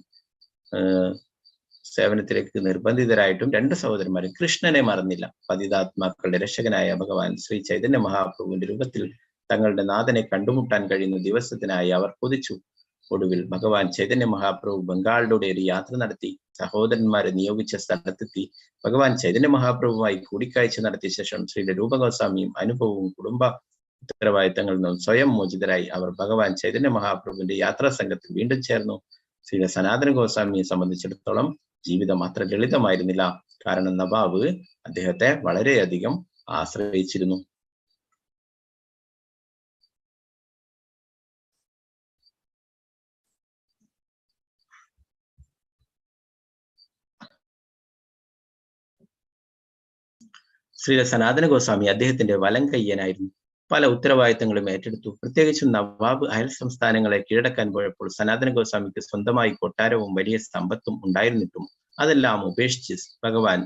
സേവനത്തിലേക്ക് നിർബന്ധിതരായിട്ടും 2 സഹോദരന്മാരും കൃഷ്ണനെ മറന്നില്ല. പതിതാത്മാക്കളുടെ രക്ഷകനായ ഭഗവാൻ ശ്രീ ചൈതന്യ മഹാപ്രഭുവിന്റെ രൂപത്തിൽ തങ്ങളുടെ നാഥനെ കണ്ടുമുട്ടാൻ കഴിയുന്ന ദിവസത്തിനായി അവർ കൊതിച്ചു. ഒടുവിൽ ഭഗവാൻ ചൈതന്യ മഹാപ്രഭു ബംഗാളിലൂടെ ഒരു യാത്ര നടത്തി സഹോദരന്മാരെ നിയോഗിച്ച സ്ഥലത്തെത്തി. ഭഗവാൻ ചൈതന്യ മഹാപ്രഭുവുമായി കൂടിക്കാഴ്ച നടത്തിയ ശേഷം ശ്രീ രൂപഗോസ്വാമിയും അനുഭവവും കുടുംബ ഉത്തരവാദിത്തങ്ങളിൽ നിന്നും സ്വയം മോചിതരായി അവർ ഭഗവാൻ ചൈതന്യ മഹാപ്രഭുവിന്റെ യാത്രാ സംഘത്തിൽ വീണ്ടും ചേർന്നു. ശ്രീ സനാതന ഗോസ്വാമിയെ സംബന്ധിച്ചിടത്തോളം ജീവിതം അത്ര ലളിതമായിരുന്നില്ല. കാരണം നവാബ് അദ്ദേഹത്തെ വളരെയധികം ആശ്രയിച്ചിരുന്നു. ശ്രീ സനാതന ഗോസ്വാമി അദ്ദേഹത്തിന്റെ വലം കയ്യനായിരുന്നു. പല ഉത്തരവാദിത്തങ്ങളും ഏറ്റെടുത്തു. പ്രത്യേകിച്ചും നവാബ് അയൽ സംസ്ഥാനങ്ങളെ കീഴടക്കാൻ പോയപ്പോൾ സനാതന ഗോസ്വാമിക്ക് സ്വന്തമായി കൊട്ടാരവും വലിയ സമ്പത്തും ഉണ്ടായിരുന്നിട്ടും അതെല്ലാം ഉപേക്ഷിച്ച് ഭഗവാൻ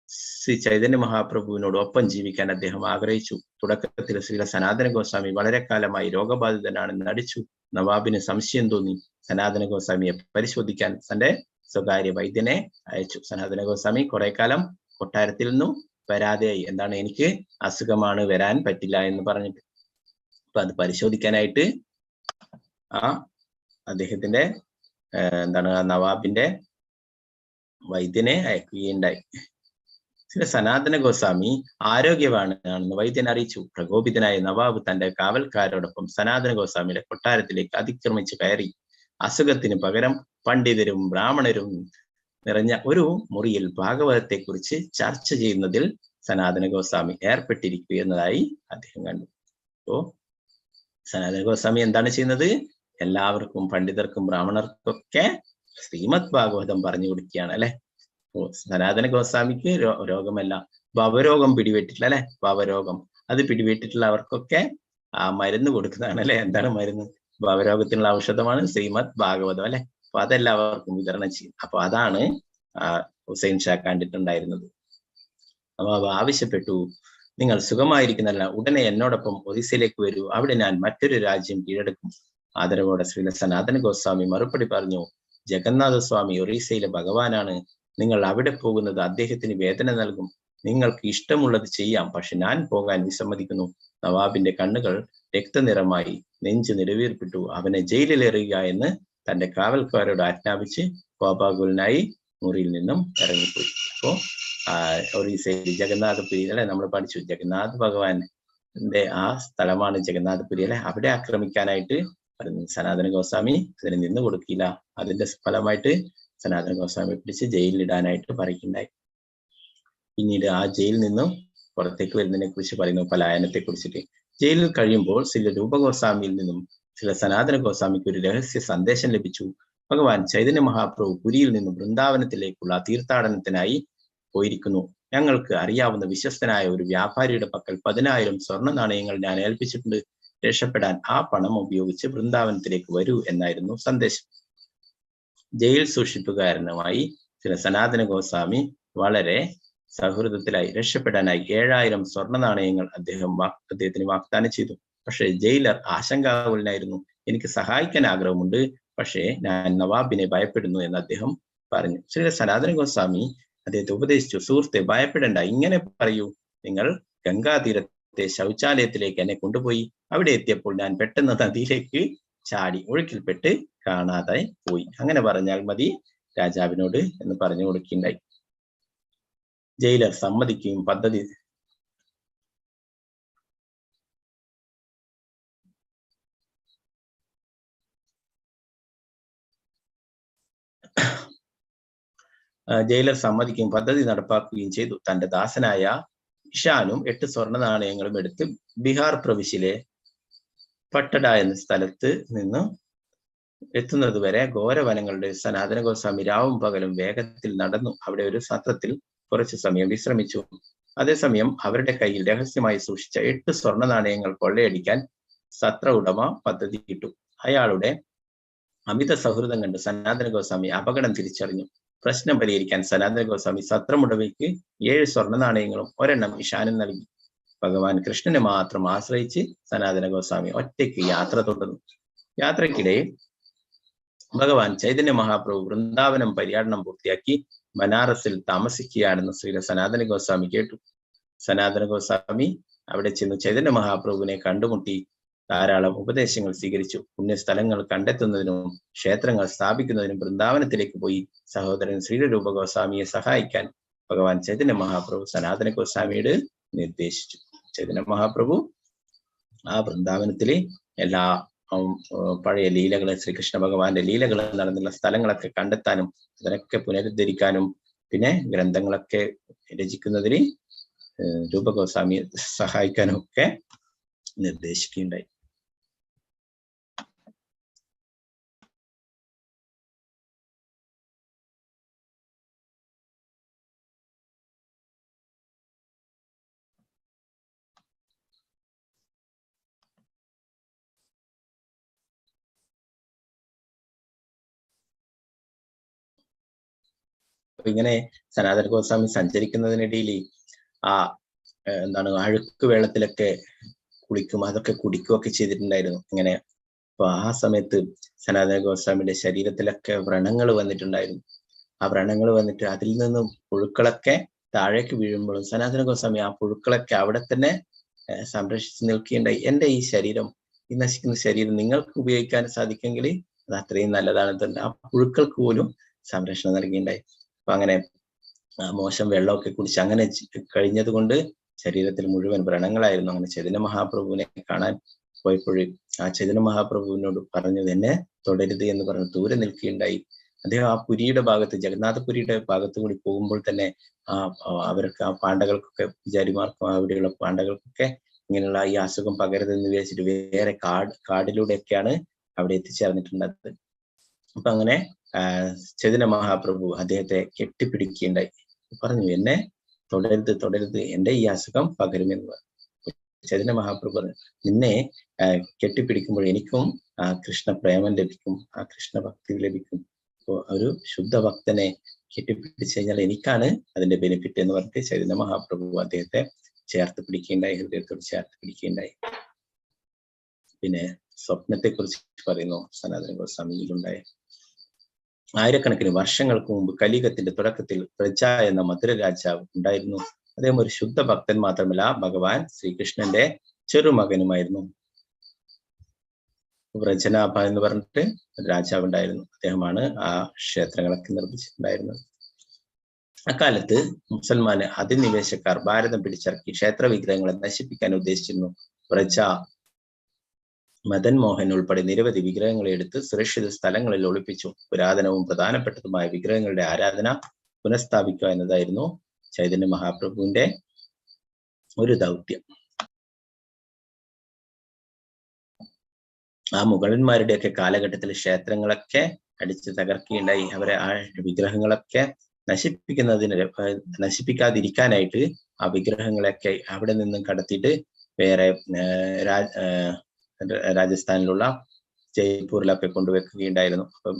ശ്രീ ചൈതന്യ മഹാപ്രഭുവിനോടൊപ്പം ജീവിക്കാൻ അദ്ദേഹം ആഗ്രഹിച്ചു. തുടക്കത്തിൽ ശ്രീ സനാതന ഗോസ്വാമി വളരെ കാലമായി രോഗബാധിതനാണെന്ന് നടിച്ചു. നവാബിന് സംശയം തോന്നി. സനാതന ഗോസ്വാമിയെ പരിശോധിക്കാൻ തന്റെ സ്വകാര്യ വൈദ്യനെ അയച്ചു. സനാതന ഗോസ്വാമി കുറെ കാലം കൊട്ടാരത്തിൽ നിന്നും വരാതെയായി. എന്താണ്, എനിക്ക് അസുഖമാണ്, വരാൻ പറ്റില്ല എന്ന് പറഞ്ഞിട്ട്. അപ്പൊ അത് പരിശോധിക്കാനായിട്ട് അദ്ദേഹത്തിന്റെ എന്താണ് നവാബിന്റെ വൈദ്യനെ അയക്കുകയുണ്ടായി. ചില സനാതന ഗോസ്വാമി ആരോഗ്യവാനാണെന്ന് വൈദ്യൻ അറിയിച്ചു. പ്രകോപിതനായ നവാബ് തന്റെ കാവൽക്കാരോടൊപ്പം സനാതന ഗോസ്വാമിയുടെ കൊട്ടാരത്തിലേക്ക് അതിക്രമിച്ച് കയറി. അസുഖത്തിന് പകരം പണ്ഡിതരും ബ്രാഹ്മണരും നിറഞ്ഞ ഒരു മുറിയിൽ ഭാഗവതത്തെ കുറിച്ച് ചർച്ച ചെയ്യുന്നതിൽ സനാതന ഗോസ്വാമി ഏർപ്പെട്ടിരിക്കുക എന്നതായി അദ്ദേഹം കണ്ടു. അപ്പോ സനാതന ഗോസ്വാമി എന്താണ് ചെയ്യുന്നത്? എല്ലാവർക്കും, പണ്ഡിതർക്കും ബ്രാഹ്മണർക്കൊക്കെ ശ്രീമദ് ഭാഗവതം പറഞ്ഞു കൊടുക്കുകയാണ് അല്ലെ. സനാതന ഗോസ്വാമിക്ക് രോഗമല്ല, ഭവരോഗം പിടിപെട്ടിട്ടില്ല അല്ലെ. ഭവരോഗം അത് പിടിപെട്ടിട്ടുള്ള അവർക്കൊക്കെ മരുന്ന് കൊടുക്കുന്നതാണ് അല്ലെ. എന്താണ് മരുന്ന്? ഭവരോഗത്തിനുള്ള ഔഷധമാണ് ശ്രീമദ് ഭാഗവതം അല്ലെ. അപ്പൊ അതെല്ലാവർക്കും വിതരണം ചെയ്യും. അപ്പൊ അതാണ് ഹുസൈൻ ഷാ കണ്ടിട്ടുണ്ടായിരുന്നത്. അപ്പൊ ആവശ്യപ്പെട്ടു, നിങ്ങൾ സുഖമായിരിക്കുന്നല്ല, ഉടനെ എന്നോടൊപ്പം ഒറീസയിലേക്ക് വരൂ, അവിടെ ഞാൻ മറ്റൊരു രാജ്യം കീഴടക്കും. ആദരവോടെ ശ്രീ സനാതന ഗോസ്വാമി മറുപടി പറഞ്ഞു, ജഗന്നാഥ സ്വാമി ഒറീസയിലെ ഭഗവാനാണ്. നിങ്ങൾ അവിടെ പോകുന്നത് അദ്ദേഹത്തിന് വേദന നൽകും. നിങ്ങൾക്ക് ഇഷ്ടമുള്ളത് ചെയ്യാം, പക്ഷെ ഞാൻ പോകാൻ വിസമ്മതിക്കുന്നു. നവാബിന്റെ കണ്ണുകൾ രക്തനിറമായി, നെഞ്ചു നിലവീർപ്പിട്ടു. അവനെ ജയിലിലെറിയുക എന്ന് തന്റെ കാവൽക്കാരോട് ആജ്ഞാപിച്ച് കോപാകുലനായി മുറിയിൽ നിന്നും ഇറങ്ങിപ്പോയി. അപ്പോ ഒറീസയിൽ ജഗന്നാഥപുരി അല്ലെ, നമ്മൾ പഠിച്ചു, ജഗന്നാഥ് ഭഗവാന്റെ ആ സ്ഥലമാണ് ജഗന്നാഥപുരി അല്ലെ. അവിടെ ആക്രമിക്കാനായിട്ട് സനാതന ഗോസ്വാമി ഇതിന് നിന്ന് കൊടുക്കില്ല. അതിന്റെ ഫലമായിട്ട് സനാതന ഗോസ്വാമി പിടിച്ച് ജയിലിലിടാനായിട്ട് പറയുന്നുണ്ടായി. പിന്നീട് ആ ജയിലിൽ നിന്നും പുറത്തേക്ക് വരുന്നതിനെ കുറിച്ച് പറയുന്നു, പലായനത്തെ കുറിച്ചിട്ട്. ജയിലിൽ കഴിയുമ്പോൾ ശ്രീ രൂപഗോസ്വാമിയിൽ നിന്നും ചില സനാതന ഗോസ്വാമിക്ക് ഒരു രഹസ്യ സന്ദേശം ലഭിച്ചു. ഭഗവാൻ ചൈതന്യ മഹാപ്രഭു പുരിയിൽ നിന്നും വൃന്ദാവനത്തിലേക്കുള്ള തീർത്ഥാടനത്തിനായി പോയിരിക്കുന്നു. ഞങ്ങൾക്ക് അറിയാവുന്ന വിശ്വസ്തനായ ഒരു വ്യാപാരിയുടെ പക്കൽ 10,000 സ്വർണ്ണ നാണയങ്ങൾ ഞാൻ ഏൽപ്പിച്ചിട്ടുണ്ട്. രക്ഷപ്പെടാൻ ആ പണം ഉപയോഗിച്ച് വൃന്ദാവനത്തിലേക്ക് വരൂ എന്നായിരുന്നു സന്ദേശം. ജയിൽ സൂക്ഷിപ്പുകാരനുമായി ചില സനാതന ഗോസ്വാമി വളരെ സൗഹൃദത്തിലായി. രക്ഷപ്പെടാനായി 7,000 സ്വർണ്ണ നാണയങ്ങൾ അദ്ദേഹത്തിന് വാഗ്ദാനം ചെയ്തു. പക്ഷേ ജയിലർ ആശങ്കാകുലനായിരുന്നു. എനിക്ക് സഹായിക്കാൻ ആഗ്രഹമുണ്ട്, പക്ഷേ ഞാൻ നവാബിനെ ഭയപ്പെടുന്നു എന്ന് അദ്ദേഹം പറഞ്ഞു. ശ്രീ സനാതന ഗോസ്വാമി അദ്ദേഹത്തെ ഉപദേശിച്ചു, സുഹൃത്തെ, ഭയപ്പെടേണ്ട, ഇങ്ങനെ പറയൂ, നിങ്ങൾ ഗംഗാതീരത്തെ ശൗചാലയത്തിലേക്ക് എന്നെ കൊണ്ടുപോയി. അവിടെ എത്തിയപ്പോൾ ഞാൻ പെട്ടെന്ന് നദിയിലേക്ക് ചാടി ഒഴുക്കിൽപ്പെട്ട് കാണാതെ പോയി. അങ്ങനെ പറഞ്ഞാൽ മതി രാജാവിനോട് എന്ന് പറഞ്ഞു കൊടുക്കുകയുണ്ടായി. ജയിലർ സമ്മതിക്കുകയും പദ്ധതി നടപ്പാക്കുകയും ചെയ്തു. തന്റെ ദാസനായ ഇഷാനും 8 സ്വർണ്ണ നാണയങ്ങളും എടുത്ത് ബീഹാർ പ്രവിശ്യയിലെ പട്ടട എന്ന സ്ഥലത്ത് നിന്ന് എത്തുന്നത് വരെ ഘോരവനങ്ങളുടെ സനാതന ഗോസ്വാമി രാവും പകലും വേഗത്തിൽ നടന്നു. അവിടെ ഒരു സത്രത്തിൽ കുറച്ചു സമയം വിശ്രമിച്ചു. അതേസമയം അവരുടെ കയ്യിൽ രഹസ്യമായി സൂക്ഷിച്ച 8 സ്വർണ്ണ നാണയങ്ങൾ കൊള്ളയടിക്കാൻ സത്ര ഉടമ പദ്ധതിയിട്ടു. അയാളുടെ അമിത സൗഹൃദം കണ്ട് സനാതന ഗോസ്വാമി അപകടം തിരിച്ചറിഞ്ഞു. പ്രശ്നം പരിഹരിക്കാൻ സനാതന ഗോസ്വാമി സത്രമുടമയ്ക്ക് 7 സ്വർണ്ണ നാണയങ്ങളും 1 ഇഷാനും നൽകി. ഭഗവാൻ കൃഷ്ണനെ മാത്രം ആശ്രയിച്ച് സനാതന ഗോസ്വാമി ഒറ്റയ്ക്ക് യാത്ര തുടർന്നു. യാത്രക്കിടയിൽ ഭഗവാൻ ചൈതന്യ മഹാപ്രഭു വൃന്ദാവനം പര്യടനം പൂർത്തിയാക്കി ബനാറസിൽ താമസിക്കുകയാണെന്ന് ശ്രീ സനാതന ഗോസ്വാമി കേട്ടു. സനാതന ഗോസ്വാമി അവിടെ ചെന്ന് ചൈതന്യ മഹാപ്രഭുവിനെ കണ്ടുമുട്ടി ധാരാളം ഉപദേശങ്ങൾ സ്വീകരിച്ചു. പുണ്യസ്ഥലങ്ങൾ കണ്ടെത്തുന്നതിനും ക്ഷേത്രങ്ങൾ സ്ഥാപിക്കുന്നതിനും വൃന്ദാവനത്തിലേക്ക് പോയി. സഹോദരൻ ശ്രീരൂപ ഗോസ്വാമിയെ സഹായിക്കാൻ ഭഗവാൻ ചൈതന്യ മഹാപ്രഭു സനാതന ഗോസ്വാമിയോട് നിർദ്ദേശിച്ചു. ചൈതന്യ മഹാപ്രഭു ആ വൃന്ദാവനത്തിലെ എല്ലാ പഴയ ലീലകളെ, ശ്രീകൃഷ്ണ ഭഗവാന്റെ ലീലകൾ നടന്നുള്ള സ്ഥലങ്ങളൊക്കെ കണ്ടെത്താനും അതിനൊക്കെ പുനരുദ്ധരിക്കാനും പിന്നെ ഗ്രന്ഥങ്ങളൊക്കെ രചിക്കുന്നതിന് രൂപഗോസ്വാമിയെ സഹായിക്കാനും ഒക്കെ നിർദ്ദേശിക്കുകയുണ്ടായി. ഇങ്ങനെ സനാതന ഗോസ്വാമി സഞ്ചരിക്കുന്നതിനിടയിൽ ആ എന്താണ് അഴുക്ക് വെള്ളത്തിലൊക്കെ കുളിക്കും, അതൊക്കെ കുടിക്കുകയൊക്കെ ചെയ്തിട്ടുണ്ടായിരുന്നു. ഇങ്ങനെ അപ്പൊ ആ സമയത്ത് സനാതന ഗോസ്വാമിയുടെ ശരീരത്തിലൊക്കെ വ്രണങ്ങൾ വന്നിട്ടുണ്ടായിരുന്നു. ആ വ്രണങ്ങൾ വന്നിട്ട് അതിൽ നിന്നും പുഴുക്കളൊക്കെ താഴേക്ക് വീഴുമ്പോഴും സനാതന ഗോസ്വാമി ആ പുഴുക്കളൊക്കെ അവിടെ തന്നെ സംരക്ഷിച്ച് നിൽക്കുകയുണ്ടായി. എന്റെ ഈ ശരീരം, ഈ നശിക്കുന്ന ശരീരം നിങ്ങൾക്ക് ഉപയോഗിക്കാൻ സാധിക്കുമെങ്കിൽ അത് അത്രയും നല്ലതാണ്. ആ പുഴുക്കൾക്ക് പോലും സംരക്ഷണം നൽകിയിട്ടുണ്ടായി. അപ്പൊ അങ്ങനെ മോശം വെള്ളമൊക്കെ കുടിച്ച് അങ്ങനെ കഴിഞ്ഞത് കൊണ്ട് ശരീരത്തിൽ മുഴുവൻ വ്രണങ്ങളായിരുന്നു. അങ്ങനെ ചൈതന്യ മഹാപ്രഭുവിനെ കാണാൻ പോയപ്പോഴേ ആ ചൈതന്യ മഹാപ്രഭുവിനോട് പറഞ്ഞത് എന്നെ തൊടരുത് എന്ന് പറഞ്ഞ് ദൂരെ നിൽക്കുകയുണ്ടായി. അദ്ദേഹം ആ പുരിയുടെ ഭാഗത്ത്, ജഗന്നാഥപുരിയുടെ ഭാഗത്ത് കൂടി പോകുമ്പോൾ തന്നെ അവർക്ക് ആ പാണ്ഡകൾക്കൊക്കെ, വിചാരിമാർക്കും അവിടെയുള്ള പാണ്ഡകൾക്കൊക്കെ ഇങ്ങനെയുള്ള ഈ അസുഖം പകരുതെന്ന് വിചാരിച്ചിട്ട് വേറെ കാടിലൂടെയൊക്കെയാണ് അവിടെ എത്തിച്ചേർന്നിട്ടുണ്ടായത്. അപ്പൊ അങ്ങനെ ചൈതന്യ മഹാപ്രഭു അദ്ദേഹത്തെ കെട്ടിപ്പിടിക്കുകയുണ്ടായി. പറഞ്ഞു എന്നെ തൊടരുത്, എന്റെ ഈ അസുഖം പകരുമെന്ന് പറഞ്ഞു. ചൈതന്യ മഹാപ്രഭു പറഞ്ഞു നിന്നെ കെട്ടിപ്പിടിക്കുമ്പോൾ എനിക്കും ആ കൃഷ്ണ പ്രേമം ലഭിക്കും, ആ കൃഷ്ണ ഭക്തി ലഭിക്കും. അപ്പോ ഒരു ശുദ്ധ ഭക്തനെ കെട്ടിപ്പിടിച്ചു കഴിഞ്ഞാൽ എനിക്കാണ് അതിന്റെ ബെനിഫിറ്റ് എന്ന് പറഞ്ഞിട്ട് ചൈതന്യ മഹാപ്രഭു അദ്ദേഹത്തെ ചേർത്ത് പിടിക്കുകയുണ്ടായി, ഹൃദയത്തോട് ചേർത്ത് പിടിക്കുകയുണ്ടായി. പിന്നെ സ്വപ്നത്തെ കുറിച്ച് പറയുന്നു സനാതന ഗോസ്വാമിയിലുണ്ടായ. ആയിരക്കണക്കിന് വർഷങ്ങൾക്ക് മുമ്പ് കലിയുഗത്തിന്റെ തുടക്കത്തിൽ പ്രജ എന്ന മധുര രാജാവ് ഉണ്ടായിരുന്നു. അദ്ദേഹം ഒരു ശുദ്ധ ഭക്തൻ മാത്രമല്ല ഭഗവാൻ ശ്രീകൃഷ്ണന്റെ ചെറുമകനുമായിരുന്നു. വ്രജനാഭ എന്ന് പറഞ്ഞിട്ട് രാജാവ് ഉണ്ടായിരുന്നു. അദ്ദേഹമാണ് ആ ക്ഷേത്രങ്ങളൊക്കെ നിർമ്മിച്ചിട്ടുണ്ടായിരുന്നത്. അക്കാലത്ത് മുസൽമാന് അധിനിവേശക്കാർ ഭാരതം പിടിച്ചിറക്കി ക്ഷേത്ര വിഗ്രഹങ്ങളെ നശിപ്പിക്കാൻ ഉദ്ദേശിച്ചിരുന്നു. വ്രജ മദൻ മോഹൻ ഉൾപ്പെടെ നിരവധി വിഗ്രഹങ്ങളെ എടുത്ത് സുരക്ഷിത സ്ഥലങ്ങളിൽ ഒളിപ്പിച്ചു. പുരാതനവും പ്രധാനപ്പെട്ടതുമായ വിഗ്രഹങ്ങളുടെ ആരാധന പുനഃസ്ഥാപിക്കുക എന്നതായിരുന്നു ചൈതന്യ മഹാപ്രഭുവിന്റെ ഒരു ദൗത്യം. ആ മുഗളന്മാരുടെയൊക്കെ കാലഘട്ടത്തിൽ ക്ഷേത്രങ്ങളൊക്കെ അടിച്ച് തകർക്കുകയുണ്ടായി. അവരെ ആ വിഗ്രഹങ്ങളൊക്കെ നശിപ്പിക്കാതിരിക്കാനായിട്ട് ആ വിഗ്രഹങ്ങളൊക്കെ അവിടെ നിന്നും കടത്തിയിട്ട് വേറെ രാജസ്ഥാനിലുള്ള ജയ്പൂരിലൊക്കെ കൊണ്ടുവെക്കുകയുണ്ടായിരുന്നു. അപ്പൊ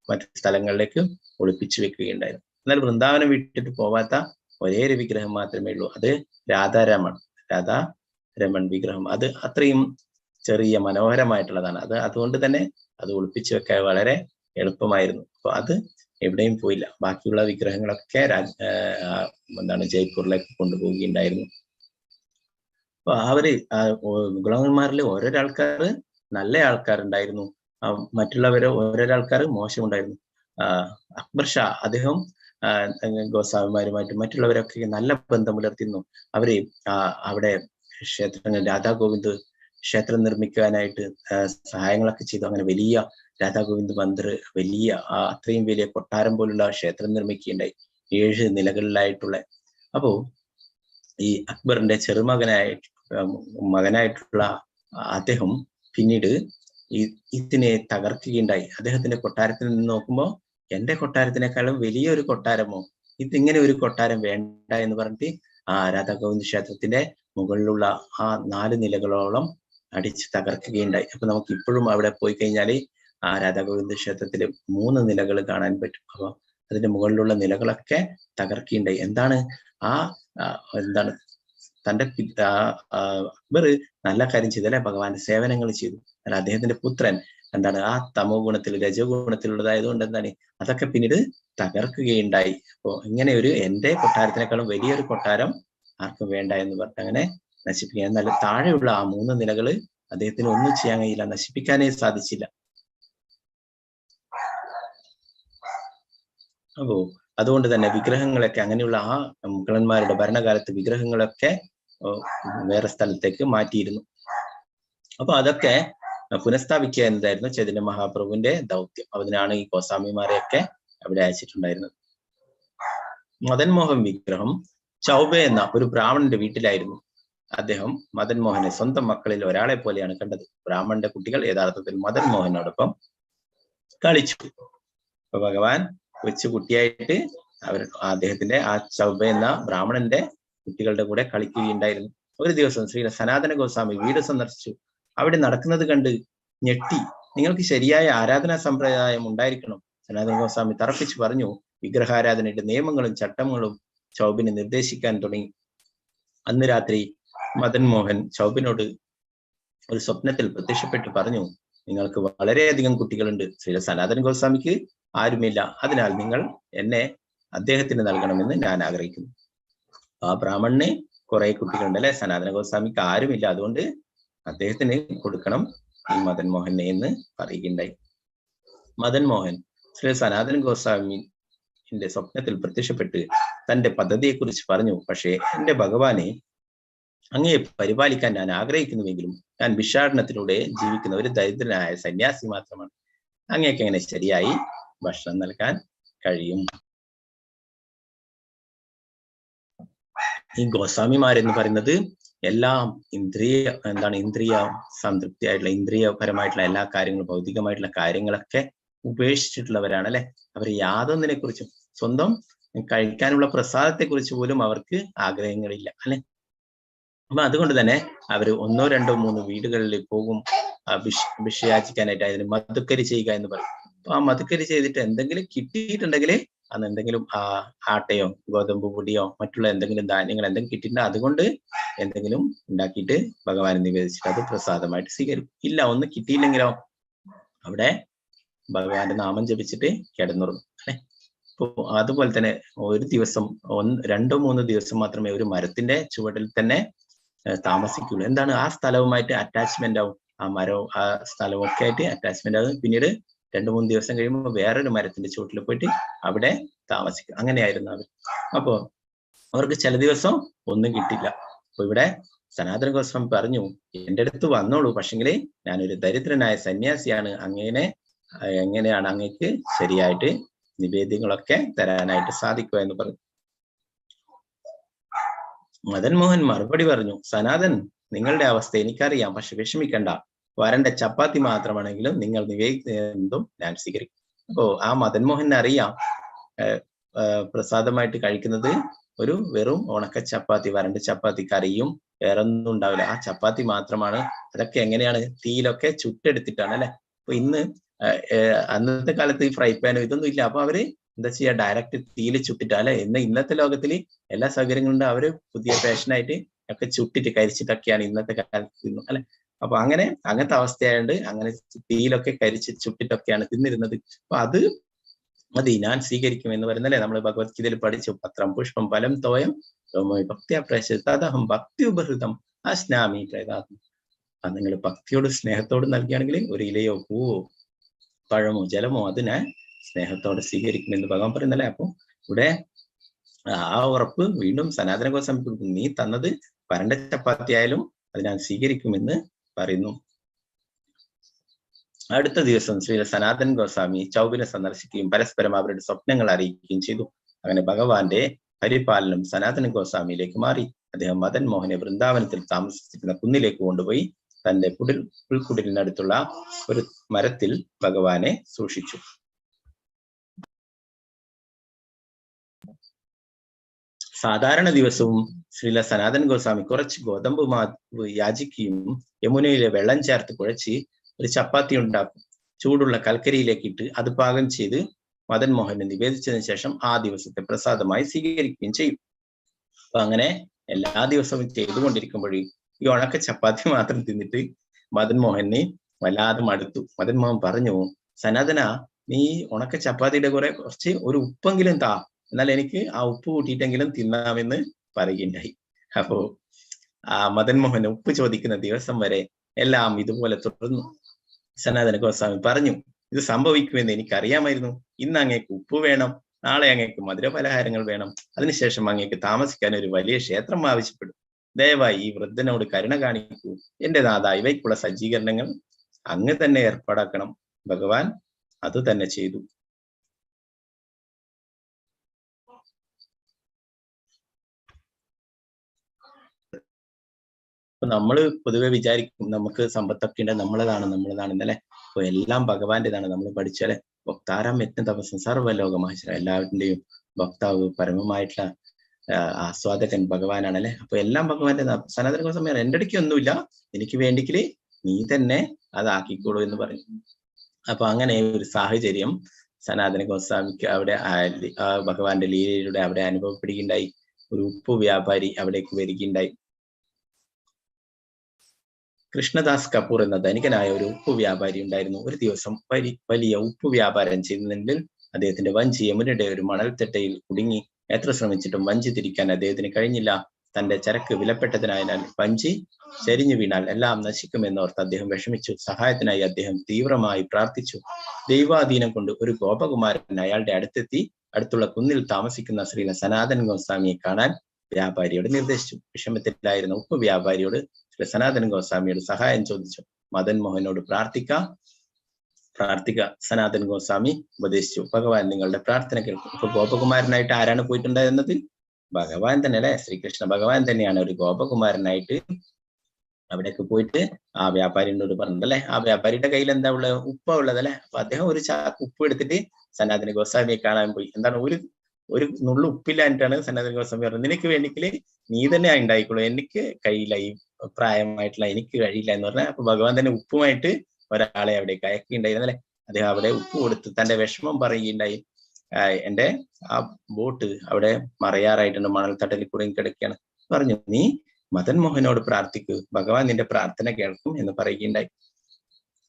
മറ്റു സ്ഥലങ്ങളിലേക്ക് ഒളിപ്പിച്ചു വെക്കുകയുണ്ടായിരുന്നു. എന്നാൽ വൃന്ദാവനം വിട്ടിട്ട് പോവാത്ത ഒരേ ഒരു വിഗ്രഹം മാത്രമേ ഉള്ളൂ. അത് രാധാരമൺ വിഗ്രഹം. അത് അത്രയും ചെറിയ മനോഹരമായിട്ടുള്ളതാണ്. അതുകൊണ്ട് തന്നെ അത് ഒളിപ്പിച്ചു വെക്കാൻ വളരെ എളുപ്പമായിരുന്നു. അപ്പൊ അത് എവിടെയും പോയില്ല. ബാക്കിയുള്ള വിഗ്രഹങ്ങളൊക്കെ ജയ്പൂരിലേക്ക് കൊണ്ടുപോവുകയുണ്ടായിരുന്നു. അപ്പൊ മുഗളന്മാരിൽ ഓരോരാൾക്കാർ നല്ല ആൾക്കാരുണ്ടായിരുന്നു, ഓരോരാൾക്കാർ മോശമുണ്ടായിരുന്നു. അക്ബർ ഷാ അദ്ദേഹം ഗോസ്വാമിമാരുമായിട്ട് മറ്റുള്ളവരൊക്കെ നല്ല ബന്ധം പുലർത്തിയിരുന്നു. അവിടെ ക്ഷേത്രങ്ങൾ രാധാ ഗോവിന്ദ് ക്ഷേത്രം നിർമ്മിക്കാനായിട്ട് സഹായങ്ങളൊക്കെ ചെയ്തു. അങ്ങനെ വലിയ രാധാ ഗോവിന്ദ് മന്ദിർ, വലിയ അത്രയും വലിയ കൊട്ടാരം പോലുള്ള ക്ഷേത്രം നിർമ്മിക്കുകയുണ്ടായി, 7 നിലകളിലായിട്ടുള്ള. അപ്പോ ഈ അക്ബറിന്റെ മകനായിട്ടുള്ള അദ്ദേഹം പിന്നീട് ഇതിനെ തകർക്കുകയുണ്ടായി. അദ്ദേഹത്തിന്റെ കൊട്ടാരത്തിൽ നിന്ന് നോക്കുമ്പോൾ എന്റെ കൊട്ടാരത്തിനേക്കാളും വലിയൊരു കൊട്ടാരമോ, ഇതിങ്ങനെ ഒരു കൊട്ടാരം വേണ്ട എന്ന് പറഞ്ഞിട്ട് ആ രാധാ ഗോവിന്ദ് ക്ഷേത്രത്തിന്റെ മുകളിലുള്ള ആ 4 നിലകളോളം അടിച്ച് തകർക്കുകയുണ്ടായി. അപ്പൊ നമുക്ക് ഇപ്പോഴും അവിടെ പോയി കഴിഞ്ഞാൽ ആ രാധാ ഗോവിന്ദ് ക്ഷേത്രത്തില് 3 നിലകൾ കാണാൻ പറ്റും. അപ്പൊ അതിന്റെ മുകളിലുള്ള നിലകളൊക്കെ തകർക്കുകയുണ്ടായി. എന്താണ് തന്റെ അക്ബർ നല്ല കാര്യം ചെയ്തു അല്ലെ, ഭഗവാന്റെ സേവനങ്ങൾ ചെയ്തു. അല്ല, അദ്ദേഹത്തിന്റെ പുത്രൻ ആ തമോ ഗുണത്തിൽ, രജോ ഗുണത്തിലുള്ളതായതുകൊണ്ട് അതൊക്കെ പിന്നീട് തകർക്കുകയുണ്ടായി. അപ്പോ ഇങ്ങനെ എന്റെ കൊട്ടാരത്തിനേക്കാളും വലിയൊരു കൊട്ടാരം ആർക്കും വേണ്ട എന്ന് പറഞ്ഞ് അങ്ങനെ നശിപ്പിക്കുക. എന്നാൽ താഴെയുള്ള ആ 3 നിലകള് അദ്ദേഹത്തിന് ഒന്നും ചെയ്യാൻ കഴിയില്ല, നശിപ്പിക്കാനേ സാധിച്ചില്ല. അപ്പോ അതുകൊണ്ട് തന്നെ വിഗ്രഹങ്ങളൊക്കെ, അങ്ങനെയുള്ള ആ മുഗളന്മാരുടെ ഭരണകാലത്ത് വിഗ്രഹങ്ങളൊക്കെ വേറെ സ്ഥലത്തേക്ക് മാറ്റിയിരുന്നു. അപ്പൊ അതൊക്കെ പുനഃസ്ഥാപിക്കുക എന്നതായിരുന്നു ചൈതന്യ മഹാപ്രഭുവിന്റെ ദൗത്യം. അതിനാണ് ഈ ഗോസ്വാമിമാരെയൊക്കെ അവിടെ അയച്ചിട്ടുണ്ടായിരുന്നത്. മദൻ മോഹൻ വിഗ്രഹം ചൗബെ എന്ന ഒരു ബ്രാഹ്മണന്റെ വീട്ടിലായിരുന്നു. അദ്ദേഹം മദൻ മോഹനെ സ്വന്തം മക്കളിൽ ഒരാളെ പോലെയാണ് കണ്ടത്. ബ്രാഹ്മണന്റെ കുട്ടികൾ യഥാർത്ഥത്തിൽ മദൻ മോഹനോടൊപ്പം കളിച്ചു. അപ്പൊ ഭഗവാൻ കൊച്ചു കുട്ടിയായിട്ട് അദ്ദേഹത്തിന്റെ ആ ചൗബെ എന്ന ബ്രാഹ്മണന്റെ കുട്ടികളുടെ കൂടെ കളിക്കുകയുണ്ടായിരുന്നു. ഒരു ദിവസം ശ്രീ സനാതന ഗോസ്വാമി വീട് സന്ദർശിച്ചു. അവിടെ നടക്കുന്നത് കണ്ട് ഞെട്ടി. നിങ്ങൾക്ക് ശരിയായ ആരാധനാ സമ്പ്രദായം ഉണ്ടായിരിക്കണം. സനാതന ഗോസ്വാമി തറപ്പിച്ചു പറഞ്ഞു, വിഗ്രഹാരാധനയുടെ നിയമങ്ങളും ചട്ടങ്ങളും ചൗബിന് നിർദ്ദേശിക്കാൻ തുടങ്ങി. അന്ന് രാത്രി മദൻ മോഹൻ ചൗബിനോട് ഒരു സ്വപ്നത്തിൽ പ്രത്യക്ഷപ്പെട്ട് പറഞ്ഞു, നിങ്ങൾക്ക് വളരെയധികം കുട്ടികളുണ്ട്. ശ്രീ സനാതൻ ഗോസ്വാമിക്ക് ആരുമില്ല. അതിനാൽ നിങ്ങൾ എന്നെ അദ്ദേഹത്തിന് നൽകണമെന്ന് ഞാൻ ആഗ്രഹിക്കുന്നു. ആ ബ്രാഹ്മണന് കുറെ കുട്ടികളുണ്ട് അല്ലെ, സനാതന ഗോസ്വാമിക്ക് ആരുമില്ല, അതുകൊണ്ട് അദ്ദേഹത്തിന് കൊടുക്കണം ഈ മദൻ മോഹനെ എന്ന് പറയുകയുണ്ടായി. മദൻ മോഹൻ ശ്രീ സനാതൻ ഗോസ്വാമിന്റെ സ്വപ്നത്തിൽ പ്രത്യക്ഷപ്പെട്ട് തന്റെ പദ്ധതിയെക്കുറിച്ച് പറഞ്ഞു. പക്ഷേ എന്റെ ഭഗവാനെ, അങ്ങയെ പരിപാലിക്കാൻ ഞാൻ ആഗ്രഹിക്കുന്നുവെങ്കിലും ഞാൻ ഭിക്ഷാടനത്തിലൂടെ ജീവിക്കുന്ന ഒരു ദരിദ്രനായ സന്യാസി മാത്രമാണ്. അങ്ങേക്ക് എങ്ങനെ ശരിയായി ഭക്ഷണം നൽകാൻ കഴിയും? ഈ ഗോസ്വാമിമാരെന്ന് പറയുന്നത് എല്ലാം ഇന്ദ്രിയ സംതൃപ്തിയായിട്ടുള്ള ഇന്ദ്രിയപരമായിട്ടുള്ള എല്ലാ കാര്യങ്ങളും, ഭൗതികമായിട്ടുള്ള കാര്യങ്ങളൊക്കെ ഉപേക്ഷിച്ചിട്ടുള്ളവരാണ് അല്ലെ. അവർ യാതൊന്നിനെ കുറിച്ചും, സ്വന്തം കഴിക്കാനുള്ള പ്രസാദത്തെ കുറിച്ച് പോലും അവർക്ക് ആഗ്രഹങ്ങളില്ല അല്ലെ. അപ്പൊ അതുകൊണ്ട് തന്നെ അവർ 1, 2, 3 വീടുകളിൽ പോകും ഭിക്ഷയാചിക്കാനായിട്ട്. അതിന് മധുക്കരി ചെയ്യുക എന്ന് പറയും. അപ്പൊ ആ മധുക്കരി ചെയ്തിട്ട് എന്തെങ്കിലും കിട്ടിയിട്ടുണ്ടെങ്കിൽ അന്ന് എന്തെങ്കിലും ആട്ടയോ ഗോതമ്പ് പൊടിയോ മറ്റുള്ള എന്തെങ്കിലും ധാന്യങ്ങൾ എന്തെങ്കിലും കിട്ടിയിട്ടുണ്ടെങ്കിൽ അതുകൊണ്ട് എന്തെങ്കിലും ഉണ്ടാക്കിയിട്ട് ഭഗവാനെ നിവേദിച്ചിട്ട് അത് പ്രസാദമായിട്ട് സ്വീകരിക്കും. ഇല്ല, ഒന്നും കിട്ടിയില്ലെങ്കിലോ അവിടെ ഭഗവാന്റെ നാമം ജപിച്ചിട്ട് കിടന്നുറങ്ങും അല്ലെ. ഇപ്പൊ അതുപോലെ തന്നെ ഒരു ദിവസം 2, 3 ദിവസം മാത്രമേ ഒരു മരത്തിന്റെ ചുവട്ടിൽ തന്നെ താമസിക്കുള്ളൂ. എന്താണ്? ആ സ്ഥലവുമായിട്ട് അറ്റാച്ച്മെന്റ് ആവും. ആ മരവും ആ സ്ഥലവും ഒക്കെ ആയിട്ട് അറ്റാച്ച്മെന്റ് ആവും. പിന്നീട് 2, 3 ദിവസം കഴിയുമ്പോൾ വേറൊരു മരത്തിന്റെ ചുവട്ടിൽ പോയിട്ട് അവിടെ താമസിക്കും. അങ്ങനെയായിരുന്നു അവർ. അപ്പോ അവർക്ക് ചില ദിവസം ഒന്നും കിട്ടില്ല. അപ്പൊ ഇവിടെ സനാതന ഗോസ്വാമി പറഞ്ഞു, എന്റെ അടുത്ത് വന്നോളൂ, പക്ഷെങ്കില് ഞാനൊരു ദരിദ്രനായ സന്യാസിയാണ്, എങ്ങനെയാണ് അങ്ങക്ക് ശരിയായിട്ട് നിവേദ്യങ്ങളൊക്കെ തരാനായിട്ട് സാധിക്കുക എന്ന് പറഞ്ഞു. മദൻ മോഹൻ മറുപടി പറഞ്ഞു, സനാതൻ, നിങ്ങളുടെ അവസ്ഥ എനിക്കറിയാം, പക്ഷെ വിഷമിക്കണ്ട. വരന്റെ ചപ്പാത്തി മാത്രമാണെങ്കിലും നിങ്ങൾ നിവേദിക്കുന്നതും ഞാൻ സ്വീകരിക്കും. അപ്പോ ആ മദൻ മോഹനെ അറിയാം പ്രസാദമായിട്ട് കഴിക്കുന്നത് ഒരു വെറും ഉണക്ക ചപ്പാത്തി, വരന്റെ ചപ്പാത്തി, കറിയും വേറെ ഒന്നും ഉണ്ടാവില്ല. ആ ചപ്പാത്തി മാത്രമാണ്. അതൊക്കെ എങ്ങനെയാണ്? തീയിലൊക്കെ ചുട്ടെടുത്തിട്ടാണ് അല്ലെ. അപ്പൊ അന്നത്തെ കാലത്ത് ഈ ഫ്രൈ പാനോ ഇതൊന്നും ഇല്ല. അപ്പൊ അവര് എന്താ ചെയ്യാ? ഡയറക്റ്റ് തീയിൽ ചുട്ടിട്ട് അല്ലെ. ഇന്നത്തെ ലോകത്തിൽ എല്ലാ സൗകര്യങ്ങളും അവര് പുതിയ ഫാഷനായിട്ട് ഒക്കെ ചുട്ടിട്ട് കരിച്ചിട്ടൊക്കെയാണ് ഇന്നത്തെ കാലത്ത് തിന്നു അല്ലെ. അപ്പൊ അങ്ങനത്തെ അവസ്ഥയായതുകൊണ്ട് അങ്ങനെ തീയിലൊക്കെ കരിച്ച് ചുട്ടിട്ടൊക്കെയാണ് തിന്നിരുന്നത്. അപ്പൊ അത് മതി, ഞാൻ സ്വീകരിക്കും എന്ന് പറയുന്നല്ലേ നമ്മൾ ഭഗവത്ഗീതയിൽ പഠിച്ചു. പത്രം പുഷ്പം ഫലം തോയം ഭക്തിയ പ്രേഷതം ഭക്തി ഉപഹൃതം അശ്നാമി പ്രേതാത്മ. അത് നിങ്ങൾ ഭക്തിയോട് സ്നേഹത്തോട് നൽകുകയാണെങ്കിൽ ഒരു ഇലയോ പൂവോ പഴമോ ജലമോ അതിനെ സ്നേഹത്തോടെ സ്വീകരിക്കുമെന്ന് ഭഗവാൻ പറയുന്നല്ലേ. അപ്പൊ ഇവിടെ ആ ഉറപ്പ് വീണ്ടും സനാതന ഗോസ്വാമി കൊടുക്കും. നീ തന്നത് വരണ്ട ചപ്പാത്തി ആയാലും അത് ഞാൻ സ്വീകരിക്കുമെന്ന് പറയുന്നു. അടുത്ത ദിവസം ശ്രീ സനാതൻ ഗോസ്വാമി ചൗബിനെ സന്ദർശിക്കുകയും പരസ്പരം അവരുടെ സ്വപ്നങ്ങൾ അറിയിക്കുകയും ചെയ്തു. അങ്ങനെ ഭഗവാന്റെ പരിപാലനം സനാതന ഗോസ്വാമിയിലേക്ക് മാറി. അദ്ദേഹം മദൻ മോഹനെ വൃന്ദാവനത്തിൽ താമസിച്ചിരുന്ന കുന്നിലേക്ക് കൊണ്ടുപോയി തന്റെ പുൽക്കുടിലിനടുത്തുള്ള ഒരു മരത്തിൽ ഭഗവാനെ സൂക്ഷിച്ചു. സാധാരണ ദിവസവും ശ്രീല സനാതൻ ഗോസ്വാമി കുറച്ച് ഗോതമ്പ് യാചിക്കുകയും യമുനയിലെ വെള്ളം ചേർത്ത് കുഴച്ച് ഒരു ചപ്പാത്തി ഉണ്ടാക്കും. ചൂടുള്ള കൽക്കരിയിലേക്ക് ഇട്ട് അത് പാകം ചെയ്ത് മദൻ മോഹനെ നിവേദിച്ചതിന് ശേഷം ആ ദിവസത്തെ പ്രസാദമായി സ്വീകരിക്കുകയും ചെയ്യും. അപ്പൊ അങ്ങനെ എല്ലാ ദിവസവും ചെയ്തുകൊണ്ടിരിക്കുമ്പോഴേ ഈ ഉണക്ക ചപ്പാത്തി മാത്രം തിന്നിട്ട് മദൻ മോഹനെ വല്ലാതെ മടുത്തു. മദൻ മോഹൻ പറഞ്ഞു, സനാതന, നീ ഉണക്ക ചപ്പാത്തിയുടെ കുറച്ച് ഒരു ഉപ്പെങ്കിലും താ, എന്നാൽ എനിക്ക് ആ ഉപ്പ് കൂട്ടിയിട്ടെങ്കിലും തിന്നാമെന്ന് പറയുകയുണ്ടായി. അപ്പോ ആ മദൻ മോഹൻ ഉപ്പ് ചോദിക്കുന്ന ദിവസം വരെ എല്ലാം ഇതുപോലെ തുടർന്നു. സനാതന ഗോസ്വാമി പറഞ്ഞു, ഇത് സംഭവിക്കുമെന്ന് എനിക്കറിയാമായിരുന്നു. ഇന്ന് അങ്ങേക്ക് ഉപ്പ് വേണം, നാളെ അങ്ങേക്ക് മധുരപലഹാരങ്ങൾ വേണം, അതിനുശേഷം അങ്ങേക്ക് താമസിക്കാൻ ഒരു വലിയ ക്ഷേത്രം ആവശ്യപ്പെടും. ദയവായി ഈ വൃദ്ധനോട് കരുണ കാണിക്കൂ. എന്റെ നാഥ, ഇവയ്ക്കുള്ള സജ്ജീകരണങ്ങൾ അങ്ങ് തന്നെ ഏർപ്പാടാക്കണം. ഭഗവാൻ അത് തന്നെ ചെയ്തു. അപ്പൊ നമ്മള് പൊതുവെ വിചാരിക്കും നമുക്ക് സമ്പത്തൊക്കെ ഉണ്ട്, നമ്മളതാണ് എന്നല്ലേ. അപ്പൊ എല്ലാം ഭഗവാന്റേതാണ്. നമ്മൾ പഠിച്ചാല് ഭക്താരാം യജ്ഞതപസ്സം സർവ്വലോകമഹേശ്വര, എല്ലാവരുടെയും ഭക്താവ് പരമമായിട്ടുള്ള ആസ്വാദകൻ ഭഗവാനാണല്ലേ. അപ്പൊ എല്ലാം ഭഗവാന്റെ. സനാതന ഗോസ്വാമി എന്റെ അടുക്ക് ഒന്നുമില്ല, എനിക്ക് വേണ്ടിക്കില് നീ തന്നെ അതാക്കിക്കോളൂ എന്ന് പറയും. അപ്പൊ അങ്ങനെ ഒരു സാഹചര്യം സനാതന ഗോസ്വാമിക്ക് അവിടെ ഭഗവാന്റെ ലീലയിലൂടെ അവിടെ അനുഭവപ്പെടുകയുണ്ടായി. ഒരു ഉപ്പ് വ്യാപാരി അവിടേക്ക് വരികയുണ്ടായി. കൃഷ്ണദാസ് കപൂർ എന്ന ധനികനായ ഒരു ഉപ്പ് വ്യാപാരി ഉണ്ടായിരുന്നു. ഒരു ദിവസം വലിയ ഉപ്പ് വ്യാപാരം ചെയ്യുന്നതിൽ അദ്ദേഹത്തിന്റെ വഞ്ചി യമുനയുടെ ഒരു മണൽത്തിട്ടയിൽ കുടുങ്ങി. എത്ര ശ്രമിച്ചിട്ടും വഞ്ചി തിരിക്കാൻ അദ്ദേഹത്തിന് കഴിഞ്ഞില്ല. തന്റെ ചരക്ക് വിലപ്പെട്ടതിനായതിനാൽ വഞ്ചി ചെരിഞ്ഞു വീണാൽ എല്ലാം നശിക്കുമെന്നോർത്ത് അദ്ദേഹം വിഷമിച്ചു. സഹായത്തിനായി അദ്ദേഹം തീവ്രമായി പ്രാർത്ഥിച്ചു. ദൈവാധീനം കൊണ്ട് ഒരു ഗോപകുമാരൻ അയാളുടെ അടുത്തെത്തി അടുത്തുള്ള കുന്നിൽ താമസിക്കുന്ന ശ്രീ സനാതൻ ഗോസ്വാമിയെ കാണാൻ വ്യാപാരിയോട് നിർദ്ദേശിച്ചു. വിഷമത്തിലായിരുന്ന ഉപ്പ് വ്യാപാരിയോട് ശ്രീ സനാതൻ ഗോസ്വാമിയോട് സഹായം ചോദിച്ചു. മദൻ മോഹനോട് പ്രാർത്ഥിക്ക സനാതൻ ഗോസ്വാമി ഉപദേശിച്ചു. ഭഗവാൻ നിങ്ങളുടെ പ്രാർത്ഥന കേൾക്കും. ഇപ്പൊ ഗോപകുമാരനായിട്ട് ആരാണ് പോയിട്ടുണ്ടായിരുന്നത്? ഭഗവാൻ തന്നെ അല്ലെ, ശ്രീകൃഷ്ണ ഭഗവാൻ തന്നെയാണ് ഒരു ഗോപകുമാരനായിട്ട് അവിടേക്ക് പോയിട്ട് ആ വ്യാപാരിനോട് പറഞ്ഞല്ലേ. ആ വ്യാപാരിയുടെ കയ്യിൽ എന്താ ഉള്ളത്? ഉപ്പ ഉള്ളതല്ലേ. അപ്പൊ അദ്ദേഹം ഒരു ചാക്ക് ഉപ്പ് എടുത്തിട്ട് സനാതന ഗോസ്വാമിയെ കാണാൻ പോയി. എന്താണ്, ഒരു നുള്ളു ഉപ്പില്ലാഞ്ഞിട്ടാണ് സനാതന ഗോസ്വാമി പറഞ്ഞത്, നിനക്ക് വേണ്ടിക്കല് നീ തന്നെ ഉണ്ടായിക്കോളൂ, എനിക്ക് കഴിയില്ല, ഈ പ്രായമായിട്ടുള്ള എനിക്ക് കഴിയില്ല എന്ന് പറഞ്ഞാൽ. അപ്പൊ ഭഗവാൻ തന്നെ ഉപ്പുമായിട്ട് ഒരാളെ അവിടേക്ക് അയക്കുകയുണ്ടായിരുന്നല്ലേ. അദ്ദേഹം അവിടെ ഉപ്പ് കൊടുത്ത് തന്റെ വിഷമം പറയുകയുണ്ടായി. എന്റെ ആ ബോട്ട് അവിടെ മറയാറായിട്ടുണ്ട്, മണൽത്തട്ടലിൽ കുടുങ്ങി കിടക്കുകയാണ്. പറഞ്ഞു, നീ മദൻ മോഹനോട് പ്രാർത്ഥിക്കൂ, ഭഗവാൻ നിന്റെ പ്രാർത്ഥന കേൾക്കും എന്ന് പറയുകയുണ്ടായി.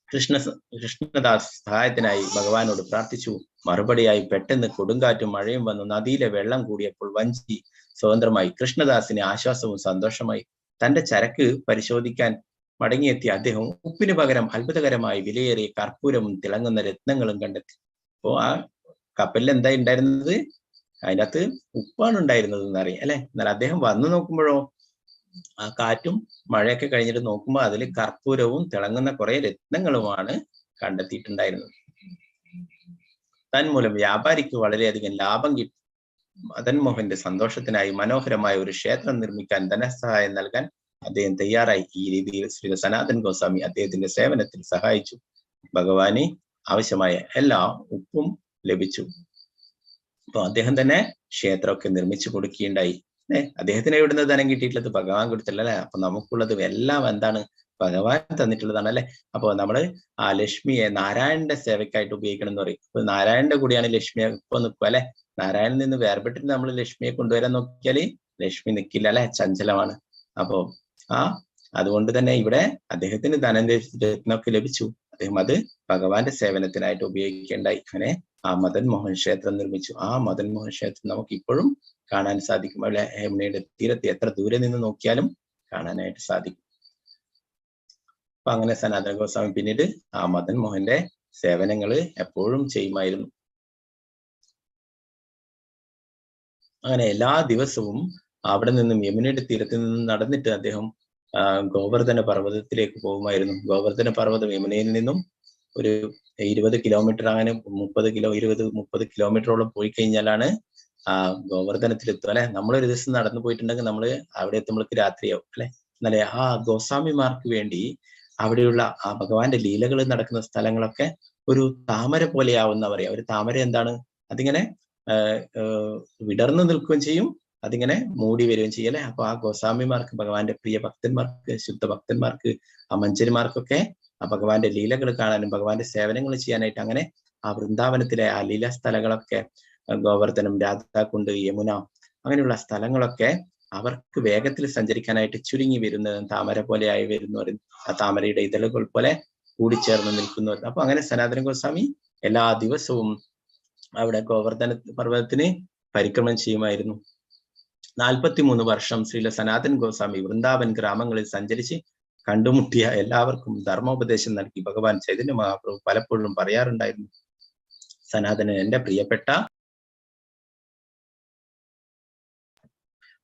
കൃഷ്ണദാസ് സഹായത്തിനായി ഭഗവാനോട് പ്രാർത്ഥിച്ചു. മറുപടിയായി പെട്ടെന്ന് കൊടുങ്കാറ്റും മഴയും വന്നു. നദിയിലെ വെള്ളം കൂടിയപ്പോൾ വഞ്ചി സ്വതന്ത്രമായി. കൃഷ്ണദാസിന് ആശ്വാസവും സന്തോഷമായി. തന്റെ ചരക്ക് പരിശോധിക്കാൻ മടങ്ങിയെത്തിയ അദ്ദേഹം ഉപ്പിന് പകരം അത്ഭുതകരമായി വിലയേറിയ കർപ്പൂരവും തിളങ്ങുന്ന രത്നങ്ങളും കണ്ടെത്തി. അപ്പോ ആ കപ്പലിൽ എന്താ ഉണ്ടായിരുന്നത്? അതിനകത്ത് ഉപ്പാണ് ഉണ്ടായിരുന്നത് എന്നറിയാം അല്ലെ. എന്നാൽ അദ്ദേഹം വന്നു നോക്കുമ്പോഴോ ആ കാറ്റും മഴയൊക്കെ കഴിഞ്ഞിട്ട് നോക്കുമ്പോൾ അതിൽ കർപ്പൂരവും തിളങ്ങുന്ന കുറെ രത്നങ്ങളുമാണ് കണ്ടെത്തിയിട്ടുണ്ടായിരുന്നത്. തന്മൂലം വ്യാപാരിക്ക് വളരെയധികം ലാഭം കിട്ടി. മദൻ മോഹന്റെ സന്തോഷത്തിനായി മനോഹരമായ ഒരു ക്ഷേത്രം നിർമ്മിക്കാൻ ധനസഹായം നൽകാൻ അദ്ദേഹം തയ്യാറായി. ഈ രീതിയിൽ ശ്രീ സനാതൻ ഗോസ്വാമി അദ്ദേഹത്തിന്റെ സേവനത്തിൽ സഹായിച്ചു. ഭഗവാന് ആവശ്യമായ എല്ലാ ഉപ്പും ലഭിച്ചു. അപ്പൊ അദ്ദേഹം തന്നെ ക്ഷേത്രമൊക്കെ നിർമ്മിച്ചു കൊടുക്കുകയുണ്ടായി. അദ്ദേഹത്തിന് എവിടുന്ന് ധനം കിട്ടിയിട്ടുള്ളത്? ഭഗവാൻ കൊടുത്തില്ല അല്ലെ. അപ്പൊ നമുക്കുള്ളത് എല്ലാം എന്താണ്? ഭഗവാൻ തന്നിട്ടുള്ളതാണ് അല്ലെ. അപ്പൊ നമ്മള് ആ ലക്ഷ്മിയെ നാരായണന്റെ സേവക്കായിട്ട് ഉപയോഗിക്കണം എന്ന് പറയും. അപ്പൊ നാരായണന്റെ കൂടെയാണ് ലക്ഷ്മിയെ ഇപ്പൊ നിൽക്കുക അല്ലെ. നാരായണനിൽ നിന്ന് വേർപെട്ടിട്ട് നമ്മൾ ലക്ഷ്മിയെ കൊണ്ടുവരാൻ നോക്കിയാല് ലക്ഷ്മി നിൽക്കില്ല അല്ലെ, ചഞ്ചലമാണ്. അപ്പോ അതുകൊണ്ട് തന്നെ ഇവിടെ അദ്ദേഹത്തിന് ധനരത്നമൊക്കെ ലഭിച്ചു. അദ്ദേഹം അത് ഭഗവാന്റെ സേവനത്തിനായിട്ട് ഉപയോഗിക്കേണ്ടായി. അങ്ങനെ ആ മദൻ മോഹൻ ക്ഷേത്രം നിർമ്മിച്ചു. ആ മദൻ മോഹൻ ക്ഷേത്രം നമുക്ക് ഇപ്പോഴും കാണാൻ സാധിക്കും. അവിടെ യമുനയുടെ തീരത്ത് എത്ര ദൂരെ നിന്ന് നോക്കിയാലും കാണാനായിട്ട് സാധിക്കും. അപ്പൊ അങ്ങനെ സനാതന ഗോസ്വാമി പിന്നീട് ആ മദൻ മോഹന്റെ സേവനങ്ങള് എപ്പോഴും ചെയ്യുമായിരുന്നു. അങ്ങനെ എല്ലാ ദിവസവും അവിടെ നിന്നും യമുനയുടെ തീരത്ത് നിന്നും നടന്നിട്ട് അദ്ദേഹം ഗോവർദ്ധന പർവ്വതത്തിലേക്ക് പോകുമായിരുന്നു. ഗോവർദ്ധന പർവ്വതം യമുനയിൽ നിന്നും ഒരു 20 കിലോമീറ്റർ, അങ്ങനെ 30 കിലോമീറ്ററോളം പോയി കഴിഞ്ഞാലാണ് ആ ഗോവർദ്ധനത്തിലെത്തും അല്ലെ. നമ്മളൊരു ദിവസം നടന്നു പോയിട്ടുണ്ടെങ്കിൽ നമ്മള് അവിടെ എത്തുമ്പോഴേക്ക് രാത്രിയാവും അല്ലെ. എന്നാലേ ആ ഗോസ്വാമിമാർക്ക് വേണ്ടി അവിടെയുള്ള ആ ഭഗവാന്റെ ലീലകൾ നടക്കുന്ന സ്ഥലങ്ങളൊക്കെ ഒരു താമര പോലെയാവുന്ന പറയാം. ഒരു താമര എന്താണ്, അതിങ്ങനെ വിടർന്നു നിൽക്കുകയും ചെയ്യും, അതിങ്ങനെ മൂടി വരികയും ചെയ്യും അല്ലെ. അപ്പൊ ആ ഗോസ്വാമിമാർക്ക്, ഭഗവാന്റെ പ്രിയ ഭക്തന്മാർക്ക്, ശുദ്ധ ഭക്തന്മാർക്ക്, ആ മഞ്ചന്മാർക്കൊക്കെ ആ ഭഗവാന്റെ ലീലകൾ കാണാനും ഭഗവാന്റെ സേവനങ്ങൾ ചെയ്യാനായിട്ട് അങ്ങനെ ആ വൃന്ദാവനത്തിലെ ആ ലീല സ്ഥലങ്ങളൊക്കെ, ഗോവർദ്ധനം, രാധാകുണ്ട്, യമുന, അങ്ങനെയുള്ള സ്ഥലങ്ങളൊക്കെ അവർക്ക് വേഗത്തിൽ സഞ്ചരിക്കാനായിട്ട് ചുരുങ്ങി വരുന്നത് താമര പോലെ ആയി വരുന്നു. ആ താമരയുടെ ഇതളുകൾ പോലെ കൂടിച്ചേർന്ന് നിൽക്കുന്നു. അപ്പൊ അങ്ങനെ സനാതന ഗോസ്വാമി എല്ലാ ദിവസവും അവിടെ ഗോവർദ്ധന പർവ്വതത്തിന് പരിക്രമണം ചെയ്യുമായിരുന്നു. 43 വർഷം ശ്രീല സനാതൻ ഗോസ്വാമി വൃന്ദാവൻ ഗ്രാമങ്ങളിൽ സഞ്ചരിച്ച് കണ്ടുമുട്ടിയ എല്ലാവർക്കും ധർമ്മോപദേശം നൽകി. ഭഗവാൻ ചൈതന്യ മഹാപ്രഭു പലപ്പോഴും പറയാറുണ്ടായിരുന്നു, സനാതനൻ എന്റെ പ്രിയപ്പെട്ട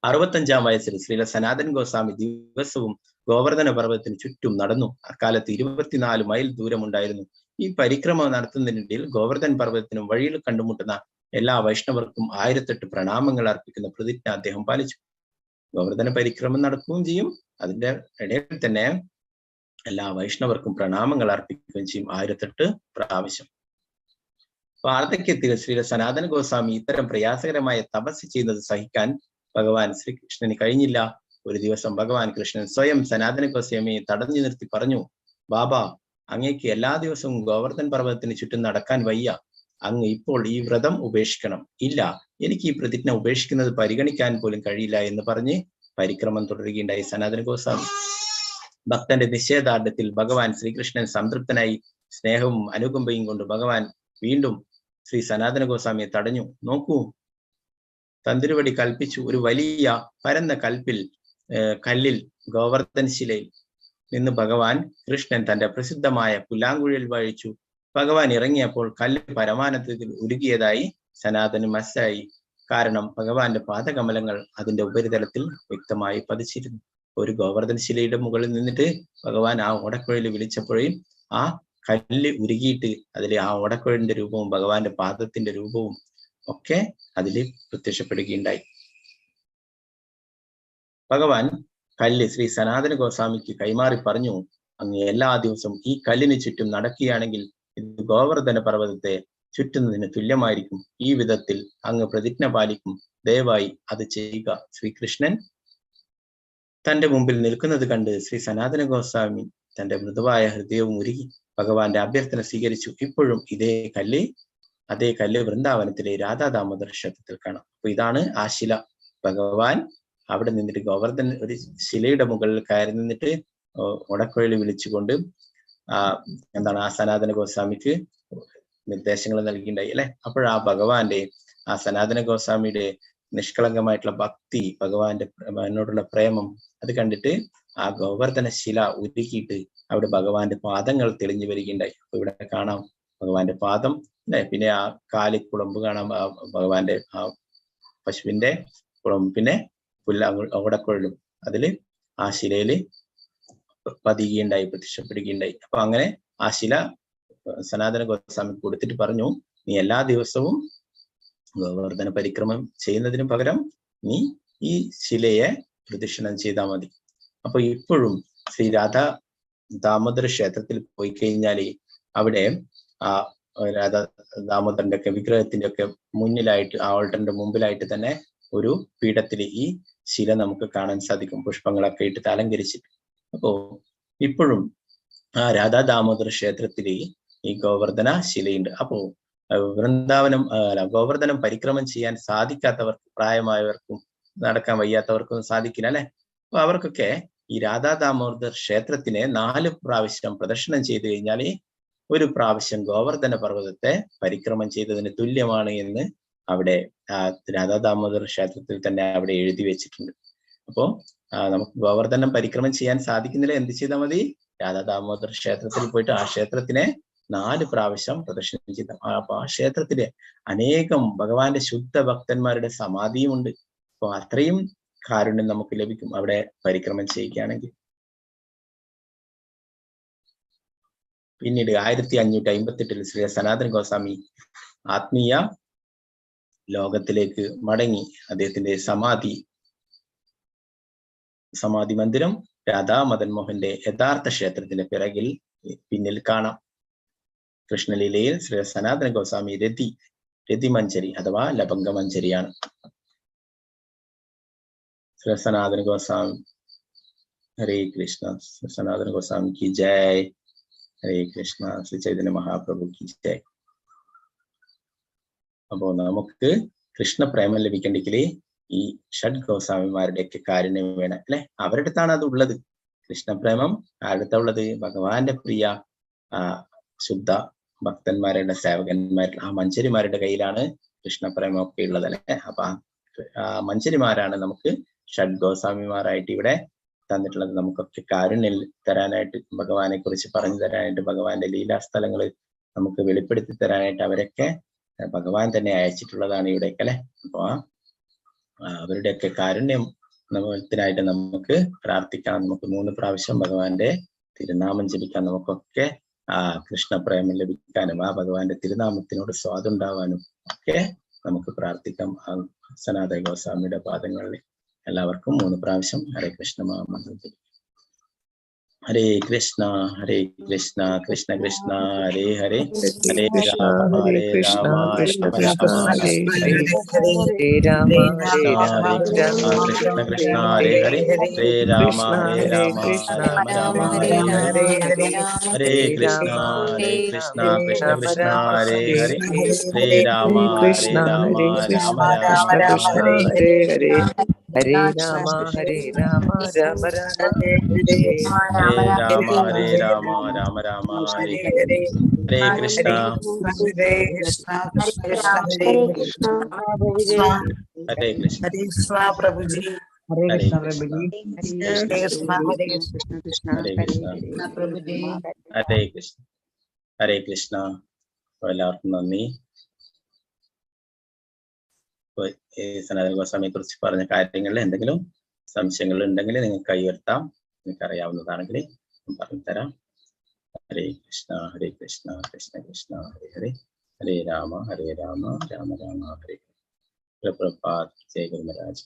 65-ാം വയസ്സിൽ ശ്രീല സനാതൻ ഗോസ്വാമി ദിവസവും ഗോവർദ്ധന പർവ്വതത്തിന് ചുറ്റും നടന്നു. അക്കാലത്ത് 24 മൈൽ ദൂരമുണ്ടായിരുന്നു. ഈ പരിക്രമം നടത്തുന്നതിനിടയിൽ ഗോവർദ്ധൻ പർവ്വതത്തിനും വഴിയിൽ കണ്ടുമുട്ടുന്ന എല്ലാ വൈഷ്ണവർക്കും 1008 പ്രണാമങ്ങൾ അർപ്പിക്കുന്ന പ്രതിജ്ഞ അദ്ദേഹം പാലിച്ചു. ഗോവർദ്ധന പരിക്രമം നടക്കുകയും ചെയ്യും, അതിന്റെ ഇടയിൽ തന്നെ എല്ലാ വൈഷ്ണവർക്കും പ്രണാമങ്ങൾ അർപ്പിക്കുകയും ചെയ്യും 1008 പ്രാവശ്യം. വാർദ്ധക്യത്തിൽ ശ്രീ സനാതന ഗോസ്വാമി ഇത്തരം പ്രയാസകരമായ തപസ് ചെയ്യുന്നത് സഹിക്കാൻ ഭഗവാൻ ശ്രീകൃഷ്ണന് കഴിഞ്ഞില്ല. ഒരു ദിവസം ഭഗവാൻ കൃഷ്ണൻ സ്വയം സനാതന ഗോസ്വാമിയെ തടഞ്ഞു നിർത്തി പറഞ്ഞു, ബാബ, അങ്ങേക്ക് എല്ലാ ദിവസവും ഗോവർദ്ധൻ പർവ്വതത്തിന് ചുറ്റും നടക്കാൻ വയ്യ. അങ്ങ് ഇപ്പോൾ ഈ വ്രതം ഉപേക്ഷിക്കണം. ഇല്ല, എനിക്ക് ഈ പ്രതിജ്ഞ ഉപേക്ഷിക്കുന്നത് പരിഗണിക്കാൻ പോലും കഴിയില്ല എന്ന് പറഞ്ഞ് പരിക്രമം തുടരുകയുണ്ടായി സനാതന ഗോസ്വാമി. ഭക്തന്റെ നിശ്ചയദാർഢ്യത്തിൽ ഭഗവാൻ ശ്രീകൃഷ്ണൻ സംതൃപ്തനായി സ്നേഹവും അനുകമ്പയും കൊണ്ട് ഭഗവാൻ വീണ്ടും ശ്രീ സനാതന ഗോസ്വാമിയെ തടഞ്ഞു. നോക്കൂ, തന്തിരുവടി കൽപ്പിച്ചു. ഒരു വലിയ പരന്ന കല്ലിൽ ഗോവർദ്ധൻ ശിലയിൽ നിന്ന് ഭഗവാൻ കൃഷ്ണൻ തന്റെ പ്രസിദ്ധമായ പുല്ലാങ്കുഴൽ വഴിച്ചു. ഭഗവാൻ ഇറങ്ങിയപ്പോൾ കല്ല് പരമാനന്ദത്തിൽ ഉരുകിയതായി സനാതന് മനസ്സിലായി. കാരണം ഭഗവാന്റെ പാദകമലങ്ങൾ അതിന്റെ ഉപരിതലത്തിൽ വ്യക്തമായി പതിച്ചിരുന്നു. ഒരു ഗോവർദ്ധൻ ശിലയുടെ മുകളിൽ നിന്നിട്ട് ഭഗവാൻ ആ ഓടക്കുഴൽ വിളിച്ചപ്പോഴേ ആ കല്ല് ഉരുകിയിട്ട് അതിൽ ആ ഓടക്കുഴലിന്റെ രൂപവും ഭഗവാന്റെ പാദത്തിന്റെ രൂപവും ഒക്കെ അതിൽ പ്രത്യക്ഷപ്പെടുകയുണ്ടായി. ഭഗവാൻ കല്ല് ശ്രീ സനാതന ഗോസ്വാമിക്ക് കൈമാറി പറഞ്ഞു, അങ്ങ് എല്ലാ ദിവസവും ഈ കല്ലിന് ചുറ്റും നടക്കുകയാണെങ്കിൽ ഇത് ഗോവർദ്ധന പർവ്വതത്തെ ചുറ്റുന്നതിന് തുല്യമായിരിക്കും. ഈ വിധത്തിൽ അങ്ങ് പ്രതിജ്ഞ പാലിക്കും. ദയവായി അത് ചെയ്യുക. ശ്രീകൃഷ്ണൻ തന്റെ മുമ്പിൽ നിൽക്കുന്നത് കണ്ട് ശ്രീ സനാതന ഗോസ്വാമി തന്റെ മൃദുവായ ഹൃദയവും ഉരുകി ഭഗവാന്റെ അഭ്യർത്ഥന സ്വീകരിച്ചു. ഇപ്പോഴും അതേ കല്ല് വൃന്ദാവനത്തിലെ രാധാ ദാമോദർ ക്ഷേത്രത്തിൽ കാണാം. അപ്പൊ ഇതാണ് ആ ശില. ഭഗവാൻ അവിടെ നിന്നിട്ട് ഗോവർദ്ധൻ ഒരു ശിലയുടെ മുകളിൽ കയറി നിന്നിട്ട് ഉടക്കുഴൽ വിളിച്ചുകൊണ്ട് ആ സനാതന ഗോസ്വാമിക്ക് നിർദ്ദേശങ്ങൾ നൽകിയിട്ടുണ്ടായി അല്ലെ. അപ്പോഴാ ഭഗവാന്റെ ആ സനാതന ഗോസ്വാമിയുടെ നിഷ്കളങ്കമായിട്ടുള്ള ഭക്തി, ഭഗവാന്റെ എന്നോടുള്ള പ്രേമം അത് കണ്ടിട്ട് ആ ഗോവർദ്ധന ശില ഉരുക്കിയിട്ട് അവിടെ ഭഗവാന്റെ പാദങ്ങൾ തെളിഞ്ഞു വരികയുണ്ടായി. അപ്പൊ ഇവിടെ കാണാം ഭഗവാന്റെ പാദം അല്ലെ. പിന്നെ ആ കുളമ്പ് കാണാം, ഭഗവാന്റെ ആ പശുവിന്റെ കുളമ്പ്, പിന്നെ ഓടക്കുഴലും അതില് ആ ശിലയില് പതിയുകയുണ്ടായി, പ്രത്യക്ഷപ്പെടുകയുണ്ടായി. അപ്പൊ അങ്ങനെ ആ ശില സനാതന ഗോസ്വാമി കൊടുത്തിട്ട് പറഞ്ഞു, നീ എല്ലാ ദിവസവും ഗോവർദ്ധന പരിക്രമം ചെയ്യുന്നതിന് പകരം നീ ഈ ശിലയെ പ്രദക്ഷിണം ചെയ്താൽ മതി. അപ്പൊ ഇപ്പോഴും ശ്രീ രാധാ ദാമോദര ക്ഷേത്രത്തിൽ പോയി കഴിഞ്ഞാല് അവിടെ ആ രാധാ ദാമോദരന്റെ ഒക്കെ വിഗ്രഹത്തിന്റെ ഒക്കെ മുന്നിലായിട്ട്, ആ ഓൾട്ടറിന്റെ മുമ്പിലായിട്ട് തന്നെ ഒരു പീഠത്തില് ഈ ശില നമുക്ക് കാണാൻ സാധിക്കും, പുഷ്പങ്ങളൊക്കെ ഇട്ട് അലങ്കരിച്ചിട്ട്. അപ്പോ ഇപ്പോഴും ആ രാധാ ദാമോദര ക്ഷേത്രത്തില് ഈ ഗോവർദ്ധന ശിലയുണ്ട്. അപ്പോ ഗോവർദ്ധനം പരിക്രമം ചെയ്യാൻ സാധിക്കാത്തവർക്ക്, പ്രായമായവർക്കും നടക്കാൻ വയ്യാത്തവർക്കും സാധിക്കില്ല അല്ലെ. അപ്പൊ അവർക്കൊക്കെ ഈ രാധാ ദാമോദർ ക്ഷേത്രത്തിനെ 4 പ്രാവശ്യം പ്രദക്ഷിണം ചെയ്തു കഴിഞ്ഞാൽ ഒരു പ്രാവശ്യം ഗോവർദ്ധന പർവ്വതത്തെ പരിക്രമം ചെയ്തതിന് തുല്യമാണ് എന്ന് അവിടെ രാധാ ദാമോദർ ക്ഷേത്രത്തിൽ തന്നെ അവിടെ എഴുതി വെച്ചിട്ടുണ്ട്. അപ്പോ നമുക്ക് ഗോവർദ്ധനം പരിക്രമം ചെയ്യാൻ സാധിക്കുന്നില്ല, എന്ത് ചെയ്താൽ മതി? രാധാ ദാമോദർ ക്ഷേത്രത്തിൽ പോയിട്ട് ആ ക്ഷേത്രത്തിനെ 4 പ്രാവശ്യം പ്രദക്ഷിണം ചെയ്ത. അപ്പൊ ആ ക്ഷേത്രത്തില് അനേകം ഭഗവാന്റെ ശുദ്ധ ഭക്തന്മാരുടെ സമാധിയുമുണ്ട്. അപ്പൊ അത്രയും കാരുണ്യം നമുക്ക് ലഭിക്കും അവിടെ പരിക്രമം ചെയ്യുകയാണെങ്കിൽ. പിന്നീട് 1558 ശ്രീ സനാതന ഗോസ്വാമി ആത്മീയ ലോകത്തിലേക്ക് മടങ്ങി. അദ്ദേഹത്തിന്റെ സമാധി മന്ദിരം രാധാ മദൻ മോഹന്റെ യഥാർത്ഥ ക്ഷേത്രത്തിന്റെ പിന്നിൽ കാണാം. കൃഷ്ണലീലയിൽ ശ്രീ സനാതന ഗോസ്വാമി രതി മഞ്ചരി അഥവാ ലബംഗ മഞ്ചരിയാണ്. ശ്രീ സനാതന ഗോസ്വാമി ഹരേ കൃഷ്ണ. ശ്രീ സനാതന ഗോസ്വാമി की जय. ഹരേ കൃഷ്ണ. ശ്രീ ചൈതന്യ മഹാപ്രഭു की जय. അപ്പോ നമുക്ക് കൃഷ്ണപ്രേമം ലഭിക്കണ്ടെങ്കിൽ ഈ ഷഡ് ഗോസ്വാമിമാരുടെയൊക്കെ കാരുണ്യം വേണം അല്ലെ. അവരുടെ അടുത്താണ് അത് ഉള്ളത്. കൃഷ്ണപ്രേമം ആരുടെ ഉള്ളത്? ഭഗവാന്റെ പ്രിയ ശുദ്ധ ഭക്തന്മാരുടെ സേവകന്മാരുടെ ആ മഞ്ചരിമാരുടെ കയ്യിലാണ് കൃഷ്ണപ്രേമം ഒക്കെ ഉള്ളത് അല്ലെ. അപ്പൊ ആ മഞ്ചരിമാരാണ് നമുക്ക് ഷഡ് ഗോസ്വാമിമാരായിട്ട് ഇവിടെ തന്നിട്ടുള്ളത്. നമുക്കൊക്കെ കാരുണ്യം തരാനായിട്ട്, ഭഗവാനെ കുറിച്ച് പറഞ്ഞു തരാനായിട്ട്, ഭഗവാന്റെ ലീലാസ്ഥലങ്ങൾ നമുക്ക് വെളിപ്പെടുത്തി തരാനായിട്ട് അവരൊക്കെ ഭഗവാൻ തന്നെ അയച്ചിട്ടുള്ളതാണ് ഇവിടേക്ക് അല്ലെ. അപ്പൊ അവരുടെയൊക്കെ കാരുണ്യത്തിനായിട്ട് നമുക്ക് പ്രാർത്ഥിക്കാം. നമുക്ക് 3 പ്രാവശ്യം ഭഗവാന്റെ തിരുനാമം ജപിക്കാം. നമുക്കൊക്കെ കൃഷ്ണപ്രേമം ലഭിക്കാനും ആ ഭഗവാന്റെ തിരുനാമത്തിനോട് സ്വാദുണ്ടാവാനും ഒക്കെ നമുക്ക് പ്രാർത്ഥിക്കാം. സനാതന ഗോസ്വാമിയുടെ പാദങ്ങളിൽ എല്ലാവർക്കും 3 പ്രാവശ്യം ഹരേ കൃഷ്ണ മഹാമന്ത്രം ജപിക്കാം. ഹരേ കൃഷ്ണ കൃഷ്ണ കൃഷ്ണ ഹരേ ഹരേ ഹരേ Krishna, Rama Hare Krishna, Krishna Rama Krishna, Rama Hare Rama Hare, Hare Rama, Hare Rama, Rama Krishna Rama, Krishna Hare ഹരേ Hare, ഹരേ Hare Rama Krishna, Hare Krishna, Rama Rama Krishna ഹരേ Krishna, ഹരേ Hare Hare, ഹരേ Hare Krishna Rama, Hare Krishna Rama, Krishna Rama Krishna Rama, ഹരേ Hare ഹരേ Hare, Hare Rama Hare Krishna, Hare Rama Krishna, Rama Krishna Rama Krishna, ഹരേ Hare Hare, Hare Rama, Hare Rama, Rama Rama, Hare ഹരേ Hare, Rama Rama Rama Hare Hare ഹരേ Hare, ഹരേ Krishna Hare Krishna, Krishna Krishna, Hare Hare Krishna. Hare, ഹരേ Krishna Hare Krishna Prabhuji. Hare ഹരേ Krishna Krishna Prabhuji. Krishna Hare Krishna Krishna Hare ഹരേ Krishna Krishna Prabhuji. ഹരേ കൃഷ്ണ ഹരേ കൃഷ്ണ. അപ്പൊ എല്ലാവർക്കും നന്ദി. ഈ സനാതന ഗോസ്വാമിയെ കുറിച്ച് പറഞ്ഞ കാര്യങ്ങളിൽ എന്തെങ്കിലും സംശയങ്ങൾ ഉണ്ടെങ്കിൽ നിങ്ങൾക്ക് കൈ ഉയർത്താം. നിങ്ങൾക്ക് അറിയാവുന്നതാണെങ്കിൽ പറഞ്ഞു തരാം. ഹരേ കൃഷ്ണ കൃഷ്ണ കൃഷ്ണ ഹരേ ഹരേ ഹരേ രാമ രാമ രാമ ഹരേ ഹരേ. പ്രഭുപാദ് ജയ ഗുരു മഹാരാജ്.